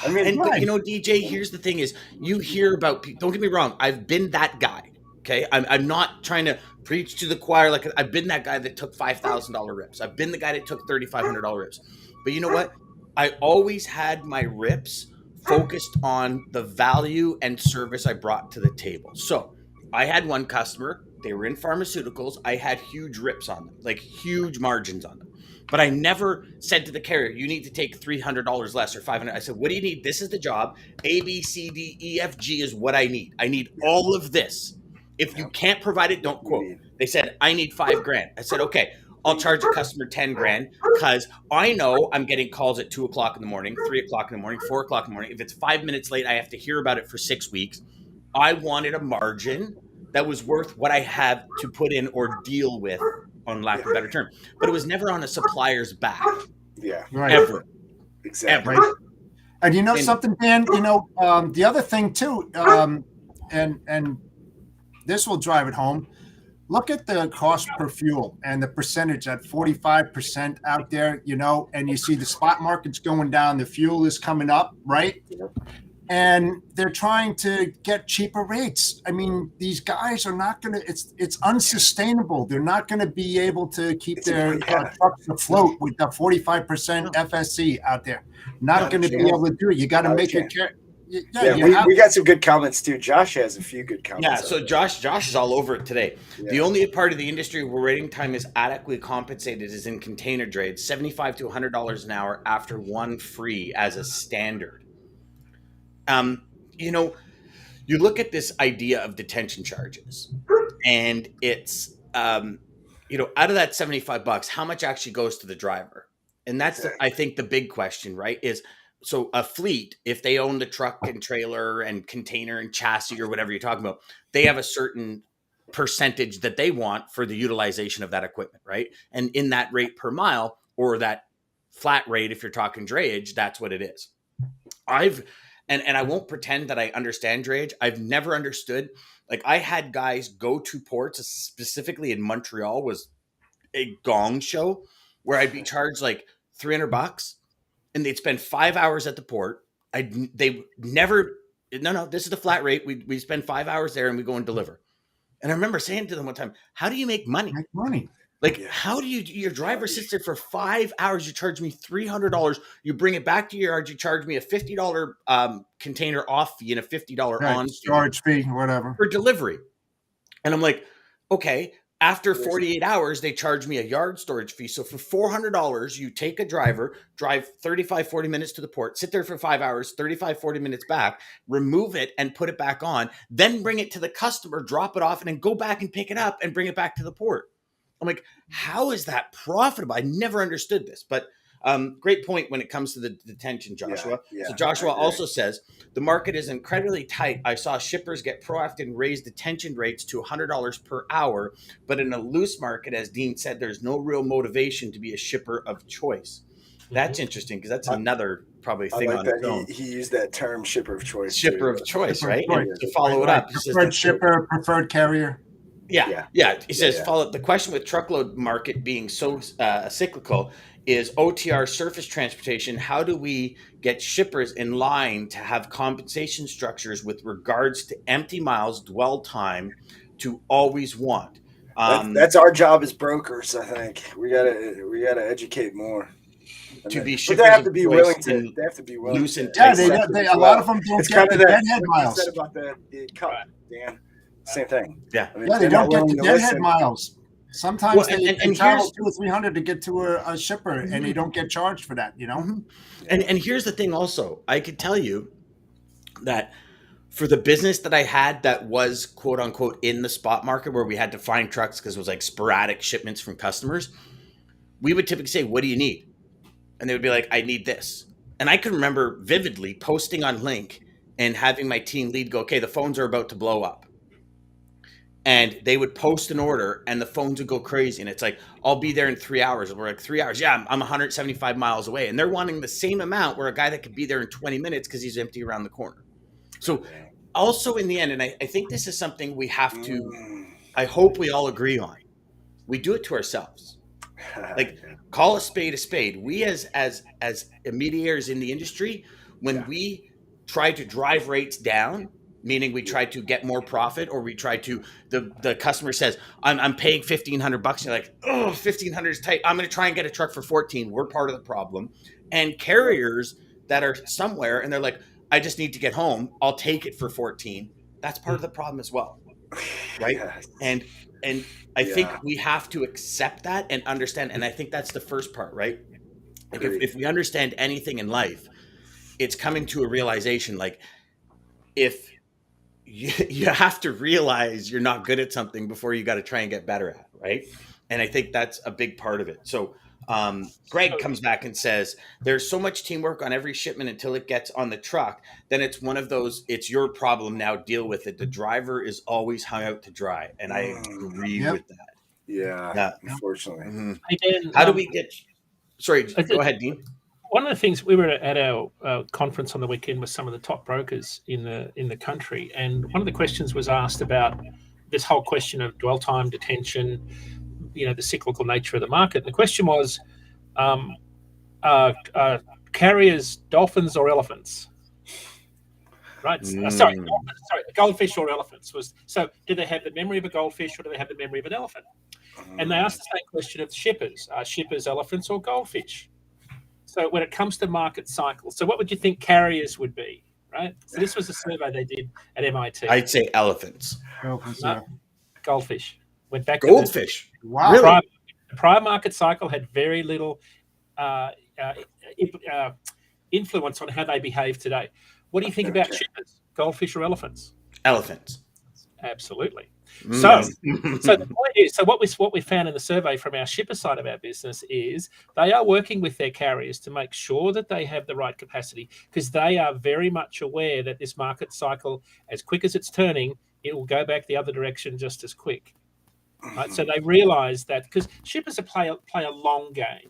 I mean, but, you know, DJ, here's the thing is, you hear about people, don't get me wrong, I've been that guy. Okay, I'm not trying to preach to the choir. Like, I've been that guy that took $5,000 rips. I've been the guy that took $3,500 rips. But you know what? I always had my rips focused on the value and service I brought to the table. So I had one customer, they were in pharmaceuticals. I had huge rips on them, like huge margins on them. But I never said to the carrier, you need to take $300 less or $500. I said, what do you need? This is the job. A, B, C, D, E, F, G is what I need. I need all of this. If you can't provide it, don't quote. They said, I need $5,000. I said, okay, I'll charge a customer $10,000 because I know I'm getting calls at 2 o'clock in the morning, 3 o'clock in the morning, 4 o'clock in the morning. If it's 5 minutes late, I have to hear about it for 6 weeks. I wanted a margin that was worth what I had to put in or deal with, on lack of a better term. But it was never on a supplier's back. Yeah. Right. Ever. Exactly. Right. And you know something, Dan, the other thing too, and this will drive it home. Look at the cost per fuel and the percentage at 45% out there, and you see the spot market's going down, the fuel is coming up, right? And they're trying to get cheaper rates. I mean, these guys are not going to, it's unsustainable. They're not going to be able to keep their trucks afloat with the 45% FSC out there. Not going to be able to do it. You got to make it. We got some good comments too. Josh has a few good comments. Yeah, so Josh is all over it today. Yeah. The only part of the industry where waiting time is adequately compensated is in container trades, $75 to $100 an hour after one free as a standard. You look at this idea of detention charges, and it's, out of that $75, how much actually goes to the driver? And that's, I think, the big question, right? Is so a fleet, if they own the truck and trailer and container and chassis or whatever you're talking about, they have a certain percentage that they want for the utilization of that equipment, right? And in that rate per mile or that flat rate, if you're talking drayage, that's what it is. And I won't pretend that I understand drayage. I've never understood. Like, I had guys go to ports, specifically in Montreal, was a gong show where I'd be charged like $300, and they'd spend 5 hours at the port. They never. No, this is the flat rate. We spend 5 hours there, and we go and deliver. And I remember saying to them one time, "How do you make money? Like, how do your driver sits there for 5 hours? You charge me $300. You bring it back to your yard. You charge me a $50 container off fee and a $50 on charge fee, whatever, for delivery." And I'm like, okay. After 48 hours, they charge me a yard storage fee. So for $400, you take a driver, drive 35, 40 minutes to the port, sit there for 5 hours, 35, 40 minutes back, remove it and put it back on, then bring it to the customer, drop it off, and then go back and pick it up and bring it back to the port. I'm like, how is that profitable? I never understood this, but great point when it comes to the detention, Joshua. So Joshua also says, the market is incredibly tight. I saw shippers get proactive and raise detention rates to $100 per hour, but in a loose market, as Dean said, there's no real motivation to be a shipper of choice. That's interesting because that's another probably thing on its own. He used that term, shipper of choice. Shipper of choice, right? And to follow it up, preferred shipper, preferred carrier. Yeah. He says, follow the question with truckload market being so cyclical is OTR surface transportation. How do we get shippers in line to have compensation structures with regards to empty miles, dwell time to always want? That's our job as brokers. I think we gotta educate more. To be shippers, they have to be willing to. They have to be willing. A lot of them don't get the deadhead miles. You said about the cup, Dan. Same thing. Yeah. I mean, they don't get the deadhead miles. Sometimes they travel 200 or 300 to get to a shipper, and they don't get charged for that, Mm-hmm. And here's the thing also. I could tell you that for the business that I had that was, quote unquote, in the spot market where we had to find trucks because it was like sporadic shipments from customers, we would typically say, what do you need? And they would be like, I need this. And I can remember vividly posting on Link and having my team lead go, okay, the phones are about to blow up. And they would post an order and the phones would go crazy. And it's like, I'll be there in 3 hours. And we're like, 3 hours. Yeah, I'm 175 miles away. And they're wanting the same amount where a guy that could be there in 20 minutes because he's empty around the corner. So also in the end, and I think this is something we have to, I hope we all agree on. We do it to ourselves. Like, call a spade. We as intermediaries in the industry, when we try to drive rates down, meaning we try to get more profit, or we try to, the customer says, I'm paying $1,500. You're like, oh, $1,500 is tight. I'm going to try and get a truck for 14. We're part of the problem. And carriers that are somewhere and they're like, I just need to get home. I'll take it for 14. That's part of the problem as well. right? Yes. And I think we have to accept that and understand. And I think that's the first part, right? Like if we understand anything in life, it's coming to a realization, like if you have to realize you're not good at something before you got to try and get better at it, right? And I think that's a big part of it. So Greg comes back and says there's so much teamwork on every shipment until it gets on the truck. Then it's one of those, it's your problem now, deal with it. The driver is always hung out to dry. And I agree with that. Yeah, unfortunately. Mm-hmm. Hey, Dan, how do we get, sorry, go ahead, Dean. One of the things, we were at our conference on the weekend with some of the top brokers in the country, and one of the questions was asked about this whole question of dwell time, detention, the cyclical nature of the market. And the question was, carriers dolphins or elephants? Right? Sorry, goldfish or elephants. So do they have the memory of a goldfish or do they have the memory of an elephant? And they asked the same question of the shippers. Are shippers elephants or goldfish? So when it comes to market cycles, so what would you think carriers would be, right? So this was a survey they did at MIT. I'd say elephants. Goldfish. Went back goldfish. Wow. Really? The prior market cycle had very little influence on how they behave today. What do you think about shippers, goldfish or elephants? Elephants. Absolutely. So the point is, so what we found in the survey from our shipper side of our business is they are working with their carriers to make sure that they have the right capacity, because they are very much aware that this market cycle, as quick as it's turning, it will go back the other direction just as quick. Right? So they realize that, because shippers play a long game.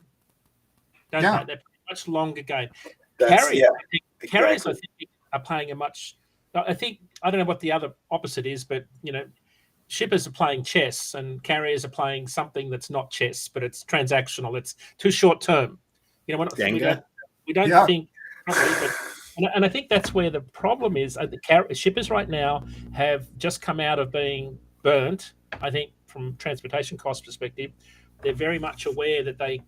They're a much longer game. Carriers, I think, are playing a much. I don't know what the other opposite is, but shippers are playing chess and carriers are playing something that's not chess, but it's transactional. It's too short term. We don't think properly, and I think that's where the problem is. The shippers right now have just come out of being burnt. I think from transportation cost perspective, they're very much aware that they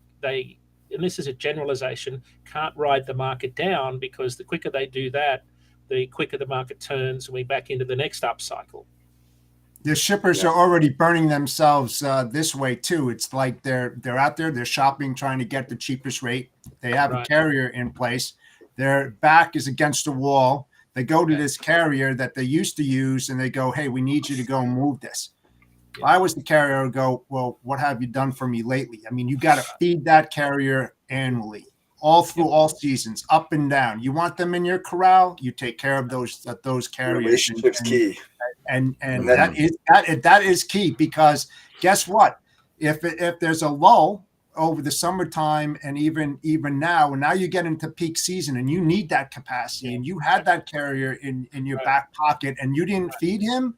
and this is a generalization, can't ride the market down, because the quicker they do that, the quicker the market turns and we back into the next upcycle. The shippers are already burning themselves this way too. It's like they're out there, they're shopping, trying to get the cheapest rate. They have a carrier in place. Their back is against the wall. They go to this carrier that they used to use and they go, hey, we need you to go and move this. If I was the carrier, I would go, well, what have you done for me lately? I mean, you got to feed that carrier annually, all through all seasons, up and down. You want them in your corral, you take care of those carriers. Relationship's key. And that is key, because guess what? If there's a lull over the summertime and even now, and now you get into peak season and you need that capacity, and you had that carrier in your back pocket and you didn't feed him,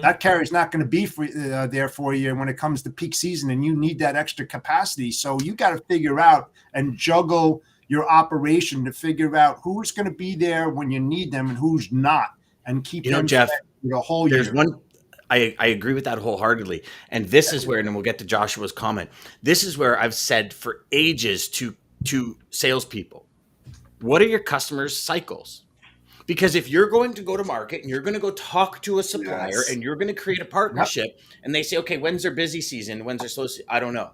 that carrier is not going to be there for you when it comes to peak season, and you need that extra capacity. So you got to figure out and juggle your operation to figure out who's going to be there when you need them and who's not, and keep them Jeff, the whole year. I agree with that wholeheartedly. And this is where, and we'll get to Joshua's comment, this is where I've said for ages to salespeople, what are your customers' cycles? Because if you're going to go to market and you're going to go talk to a supplier and you're going to create a partnership, and they say, okay, when's their busy season? When's their slow season? I don't know.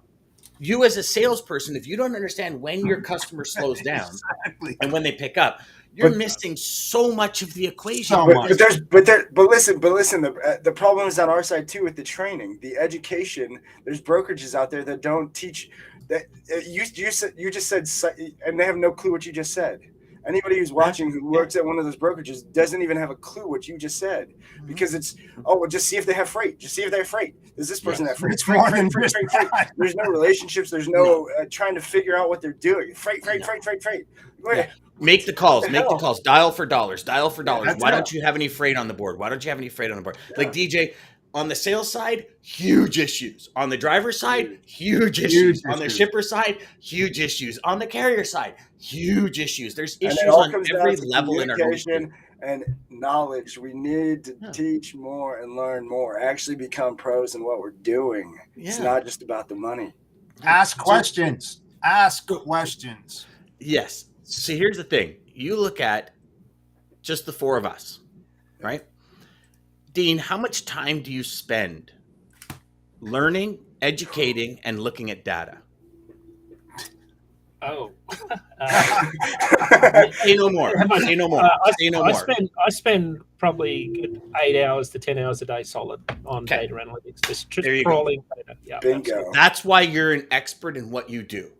You as a salesperson, if you don't understand when your customer slows down and when they pick up, you're missing so much of the equation. But listen, the problem is on our side too with the training, the education. There's brokerages out there that don't teach that. You just said, and they have no clue what you just said. Anybody who's watching who works at one of those brokerages doesn't even have a clue what you just said, because it's, just see if they have freight. Just see if they have freight. Does this person have freight? Freight. There's no relationships. There's no trying to figure out what they're doing. Freight. Make the calls. Dial for dollars. Why don't you have any freight on the board? Like DJ, on the sales side, huge issues. On the driver's side, huge issues. On the shipper side, huge issues. On the carrier side, huge issues. There's issues on every level in our communication and knowledge. We need to teach more and learn more. Actually become pros in what we're doing. It's not just about the money. Ask questions. Yes. So here's the thing. You look at just the four of us, right? Dean, how much time do you spend learning, educating, and looking at data? Oh, Say no more. Say no more. Say no more. I spend probably 8 hours to 10 hours a day solid on Okay. data analytics, just There you crawling data. Yeah, Bingo. absolutely. That's why you're an expert in what you do.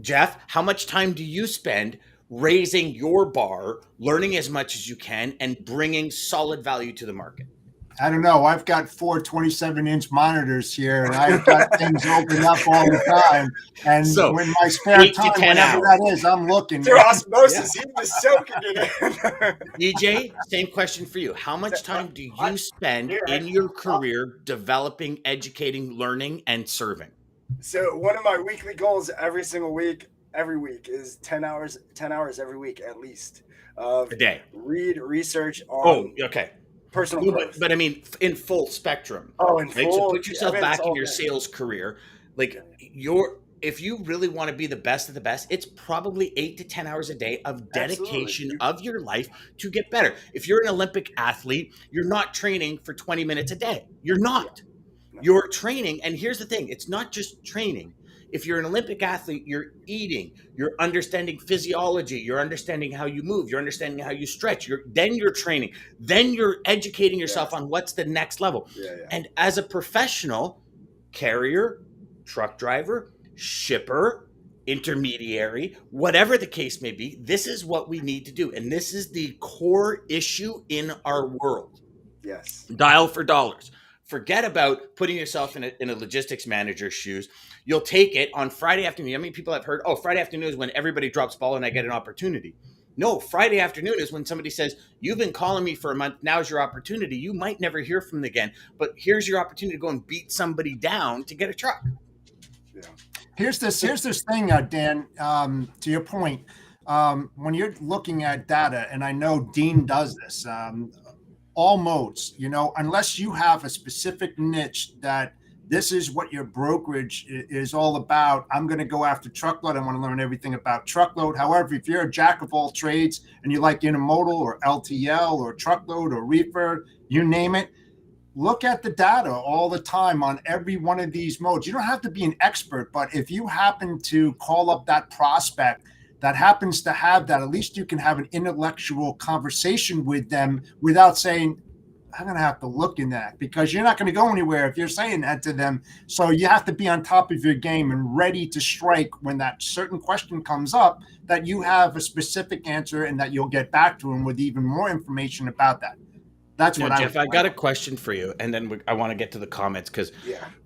Jeff, how much time do you spend raising your bar, learning as much as you can, and bringing solid value to the market? I don't know. I've got 4 27-inch monitors here, and I've got things open up all the time. And So, when my spare 8 to time, 10 whenever hours. that is, I'm looking. Through osmosis, he was soaking it in. DJ, same question for you. How much time do you spend in your career developing, educating, learning, and serving? So one of my weekly goals every week is 10 hours every week at least of A day. read research on personal growth. But I mean, in full spectrum. Oh, in right? full. So put yourself back in your day. sales career. Like if you really want to be the best of the best, it's probably 8 to 10 hours a day of dedication of your life to get better. If you're an Olympic athlete, you're not training for 20 minutes a day. You're not. You're training. And here's the thing. It's not just training. If you're an Olympic athlete, you're eating, you're understanding physiology, you're understanding how you move, you're understanding how you stretch, then you're training, then you're educating yourself on what's the next level. And as a professional, carrier, truck driver, shipper, intermediary, whatever the case may be, this is what we need to do. And this is the core issue in our world. Yes. Dial for dollars. Forget about putting yourself in a logistics manager's shoes. You'll take it on Friday afternoon. How many people have heard, Friday afternoon is when everybody drops ball and I get an opportunity? No, Friday afternoon is when somebody says, you've been calling me for a month. Now's your opportunity. You might never hear from them again, but here's your opportunity to go and beat somebody down to get a truck. Yeah. Here's this thing, Dan, to your point. When you're looking at data, and I know Dean does this, all modes, unless you have a specific niche that this is what your brokerage is all about. I'm going to go after truckload. I want to learn everything about truckload. However, if you're a jack of all trades and you like intermodal or LTL or truckload or reefer, you name it, look at the data all the time on every one of these modes. You don't have to be an expert, but if you happen to call up that prospect that happens to have that, at least you can have an intellectual conversation with them without saying, I'm going to have to look in that, because you're not going to go anywhere if you're saying that to them. So you have to be on top of your game and ready to strike when that certain question comes up, that you have a specific answer and that you'll get back to them with even more information about that. That's what Jeff, I got a question for you, and then I want to get to the comments because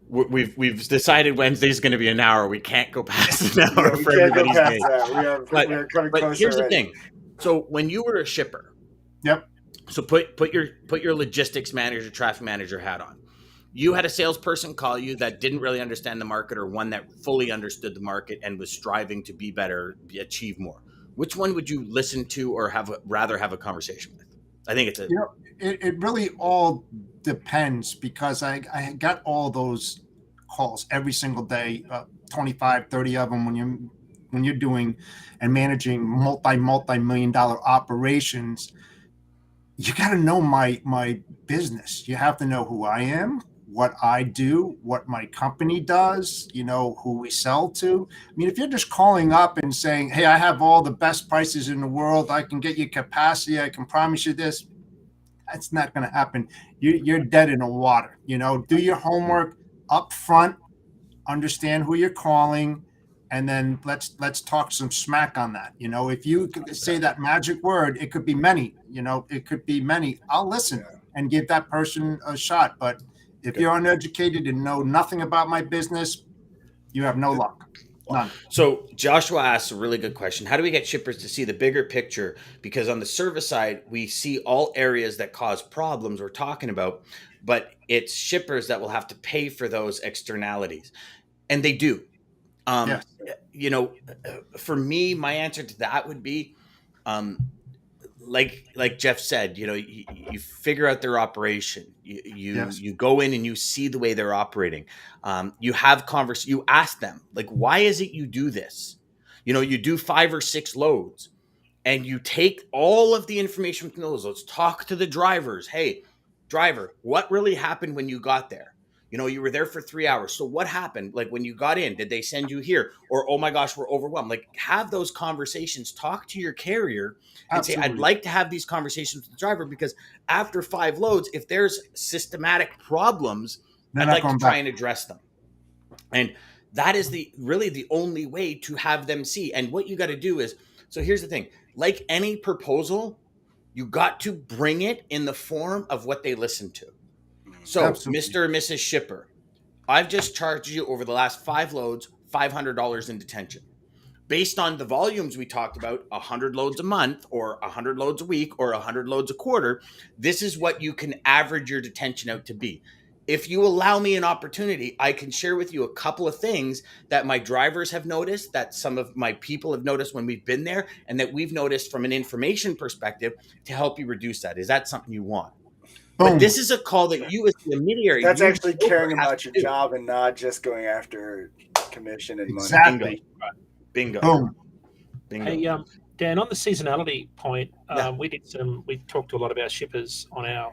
we've decided Wednesday's going to be an hour. We can't go past an hour for everybody's game. But here's the thing. So when you were a shipper, so put your logistics manager, traffic manager hat on. You had a salesperson call you that didn't really understand the market, or one that fully understood the market and was striving to be better, achieve more. Which one would you listen to or rather have a conversation with? I think it's it really all depends, because I got all those calls every single day, 25, 30 of them when you're doing and managing multi-million dollar operations. You got to know my business. You have to know who I am, what I do, what my company does, who we sell to. I mean, if you're just calling up and saying, hey, I have all the best prices in the world, I can get you capacity, I can promise you this, that's not going to happen. You're dead in the water. Do your homework up front, understand who you're calling, and then let's talk some smack on that. If you say that magic word, it could be many. It could be many. I'll listen and give that person a shot. But if you're uneducated and know nothing about my business, you have no luck. None. So Joshua asks a really good question. How do we get shippers to see the bigger picture? Because on the service side, we see all areas that cause problems we're talking about, but it's shippers that will have to pay for those externalities. And they do. For me, my answer to that would be, like Jeff said, you figure out their operation. You go in and you see the way they're operating. You have you ask them, like, why is it you do this? You do 5 or 6 loads, and you take all of the information from those loads. Talk to the drivers. Hey, driver, what really happened when you got there? You know, you were there for 3 hours. So what happened? Like when you got in, did they send you here? Or, oh my gosh, we're overwhelmed. Like have those conversations, talk to your carrier and say, I'd like to have these conversations with the driver because after 5 loads, if there's systematic problems, I'd like to try and address them. And that is really the only way to have them see. And what you got to do is, so here's the thing, like any proposal, you got to bring it in the form of what they listen to. So, Absolutely. Mr. or Mrs. Shipper, I've just charged you over the last 5 loads, $500 in detention. Based on the volumes we talked about, 100 loads a month or 100 loads a week or 100 loads a quarter, this is what you can average your detention out to be. If you allow me an opportunity, I can share with you a couple of things that my drivers have noticed, that some of my people have noticed when we've been there, and that we've noticed from an information perspective to help you reduce that. Is that something you want? Boom. But this is a call that you as the intermediary. That's actually caring about your job and not just going after commission and money. Bingo. Boom. Bingo. Hey, Dan, on the seasonality point, we talked to a lot of our shippers on our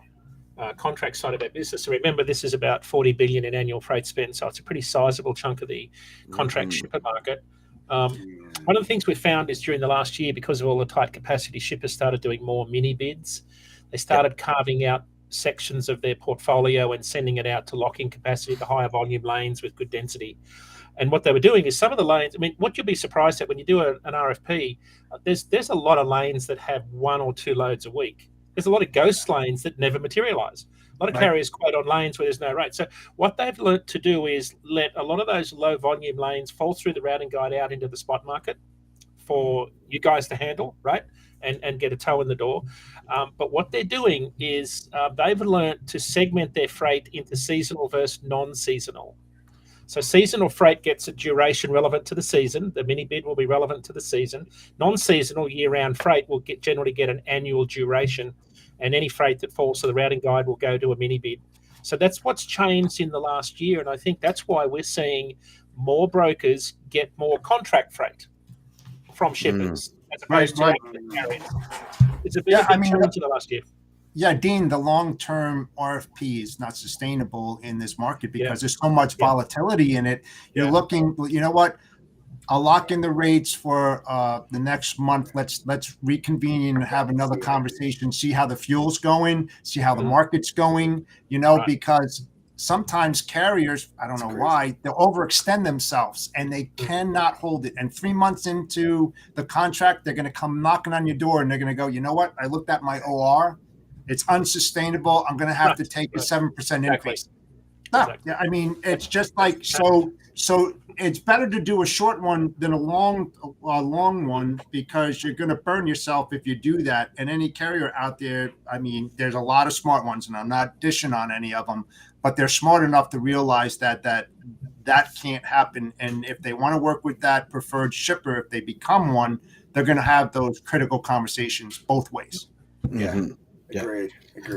contract side of our business. So remember, this is about 40 billion in annual freight spend, so it's a pretty sizable chunk of the contract shipper market. One of the things we found is during the last year, because of all the tight capacity, shippers started doing more mini bids. They started carving out sections of their portfolio and sending it out to lock in capacity to higher volume lanes with good density. And what they were doing is some of the lanes, I mean, what you'll be surprised at when you do an RFP, there's a lot of lanes that have 1 or 2 loads a week. There's a lot of ghost lanes that never materialize. A lot of carriers quote on lanes where there's no rate. So what they've learned to do is let a lot of those low volume lanes fall through the routing guide out into the spot market for you guys to handle, right? And get a toe in the door. But what they're doing is they've learned to segment their freight into seasonal versus non-seasonal. So seasonal freight gets a duration relevant to the season. The mini bid will be relevant to the season. Non-seasonal year-round freight will generally get an annual duration, and any freight that falls to the routing guide will go to a mini bid. So that's what's changed in the last year, and I think that's why we're seeing more brokers get more contract freight from shippers as opposed to carriers. It's a big change in the last year. Yeah, Dean, the long-term RFP is not sustainable in this market because there's so much volatility in it. You're looking, you know what? I'll lock in the rates for the next month. Let's reconvene and have another conversation, see how the fuel's going, see how the market's going, because sometimes carriers, I don't know why, they'll overextend themselves and they cannot hold it. And 3 months into the contract, they're going to come knocking on your door and they're going to go, you know what? I looked at my OR. It's unsustainable. I'm going to have to take a 7% increase. No, I mean, it's just like, so it's better to do a short one than a long one because you're going to burn yourself if you do that. And any carrier out there, I mean, there's a lot of smart ones and I'm not dishing on any of them, but they're smart enough to realize that can't happen. And if they want to work with that preferred shipper, if they become one, they're going to have those critical conversations both ways. Yeah. Mm-hmm. Agreed.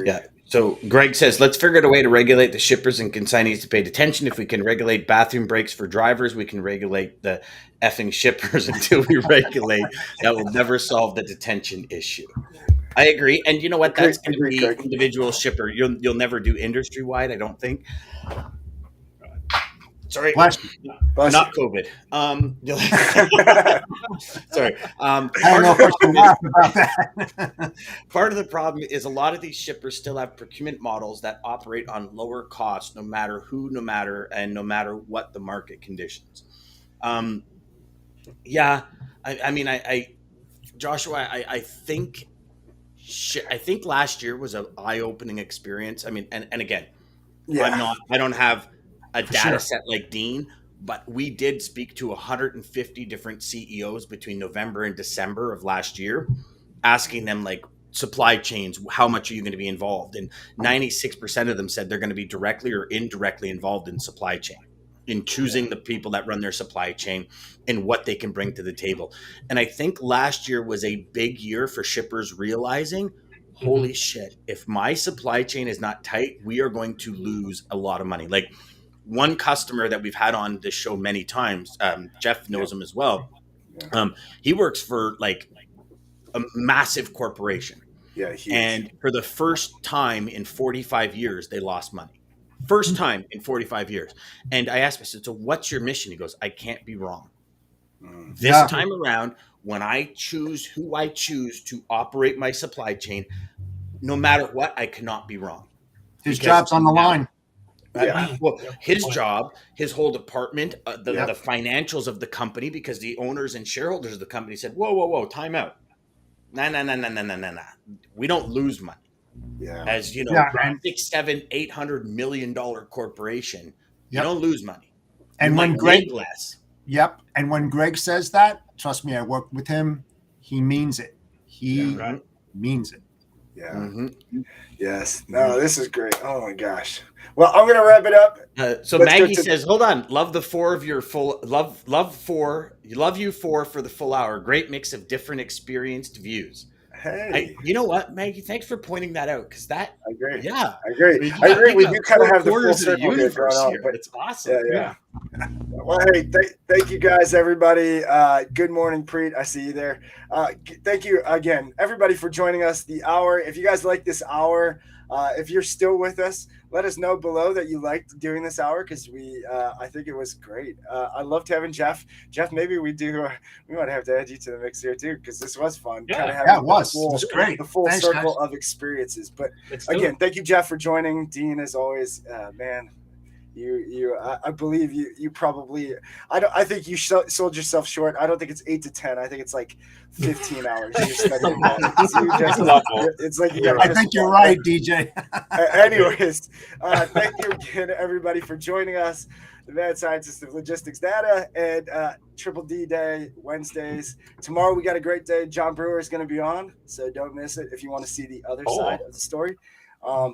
Yeah. So Greg says, let's figure out a way to regulate the shippers and consignees to pay detention. If we can regulate bathroom breaks for drivers, we can regulate the effing shippers until we regulate. That will never solve the detention issue. I agree. And you know what? That's going to be individual shipper. You'll never do industry wide, I don't think. Sorry, not COVID. Sorry. I don't know if I should laugh about that. Part of the problem is a lot of these shippers still have procurement models that operate on lower costs, no matter who, no matter what the market conditions. Joshua, I think last year was an eye-opening experience. I mean, and again, I don't have a data set like Dean, but we did speak to 150 different CEOs between November and December of last year, asking them like supply chains, how much are you going to be involved? And 96% of them said they're going to be directly or indirectly involved in supply chain, in choosing the people that run their supply chain and what they can bring to the table. And I think last year was a big year for shippers realizing, holy shit, if my supply chain is not tight, we are going to lose a lot of money. Like, one customer that we've had on this show many times, Jeff knows him as well. He works for like a massive corporation. Yeah, huge. And for the first time in 45 years, they lost money. First time in 45 years. And I asked him, I said, so what's your mission? He goes, I can't be wrong. This time around, when I choose who I choose to operate my supply chain, no matter what, I cannot be wrong. His job's on the line. Well, his job, his whole department, the financials of the company, because the owners and shareholders of the company said, whoa, time out. Nah. We don't lose money. Yeah. As you know, $600, $700, $800 million corporation, you don't lose money. And when Greg and when Greg says that, trust me, I worked with him. He means it. He means it. Yeah. Mm-hmm. Yes. No, this is great. Oh my gosh. Well, I'm gonna wrap it up. So let's Maggie says, "Hold on, love the four of your full love you four for the full hour. Great mix of different experienced views." Hey, you know what, Maggie? Thanks for pointing that out, because that I agree. Yeah, I agree. We do kind of have the full circle universe here, but it's awesome. Yeah. Well, hey, thank you guys, everybody. Good morning, Preet. I see you there. Thank you again, everybody, for joining us. The hour. If you guys like this hour, if you're still with us, let us know below that you liked doing this hour, because I think it was great. I loved having Jeff. Jeff, maybe we might have to add you to the mix here too, because this was fun. Yeah, it was great. The full circle of experiences. But again, thank you, Jeff, for joining. Dean, as always, man. I believe you probably, I think you sold yourself short. I don't think it's 8 to 10. I think it's like 15 hours. You're studying it's like I think you're right, DJ. Anyways, thank you again, everybody, for joining us. The Mad Scientist of Logistics Data and Triple D Day Wednesdays. Tomorrow we got a great day. John Brewer is going to be on, so don't miss it if you want to see the other side of the story.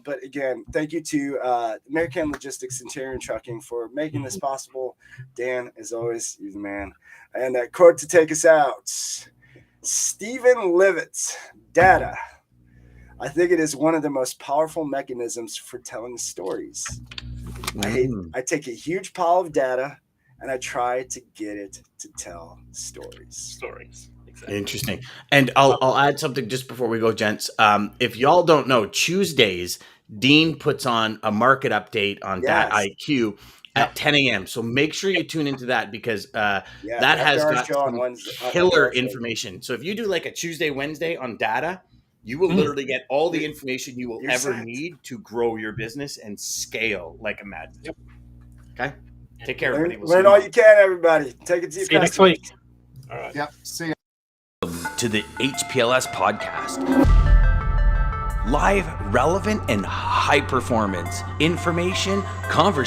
But again, thank you to American Logistics Centurion Trucking for making this possible. Dan, as always, you're the man. And quote to take us out, Stephen Levitt's data. I think it is one of the most powerful mechanisms for telling stories. I take a huge pile of data and I try to get it to tell stories. Exactly. Interesting. And I'll add something just before we go, gents. If y'all don't know, Tuesdays, Dean puts on a market update on Dat IQ at 10 a.m. So make sure you tune into that, because that has got some killer information. So if you do like a Tuesday, Wednesday on data, you will literally get all the information you will ever need to grow your business and scale like a madman. Yep. Okay? Take care, everybody. Learn all you can, everybody. Take it to your See you next week. All right. Yep. See you. To the HPLS podcast. Live, relevant, and high performance information, conversation.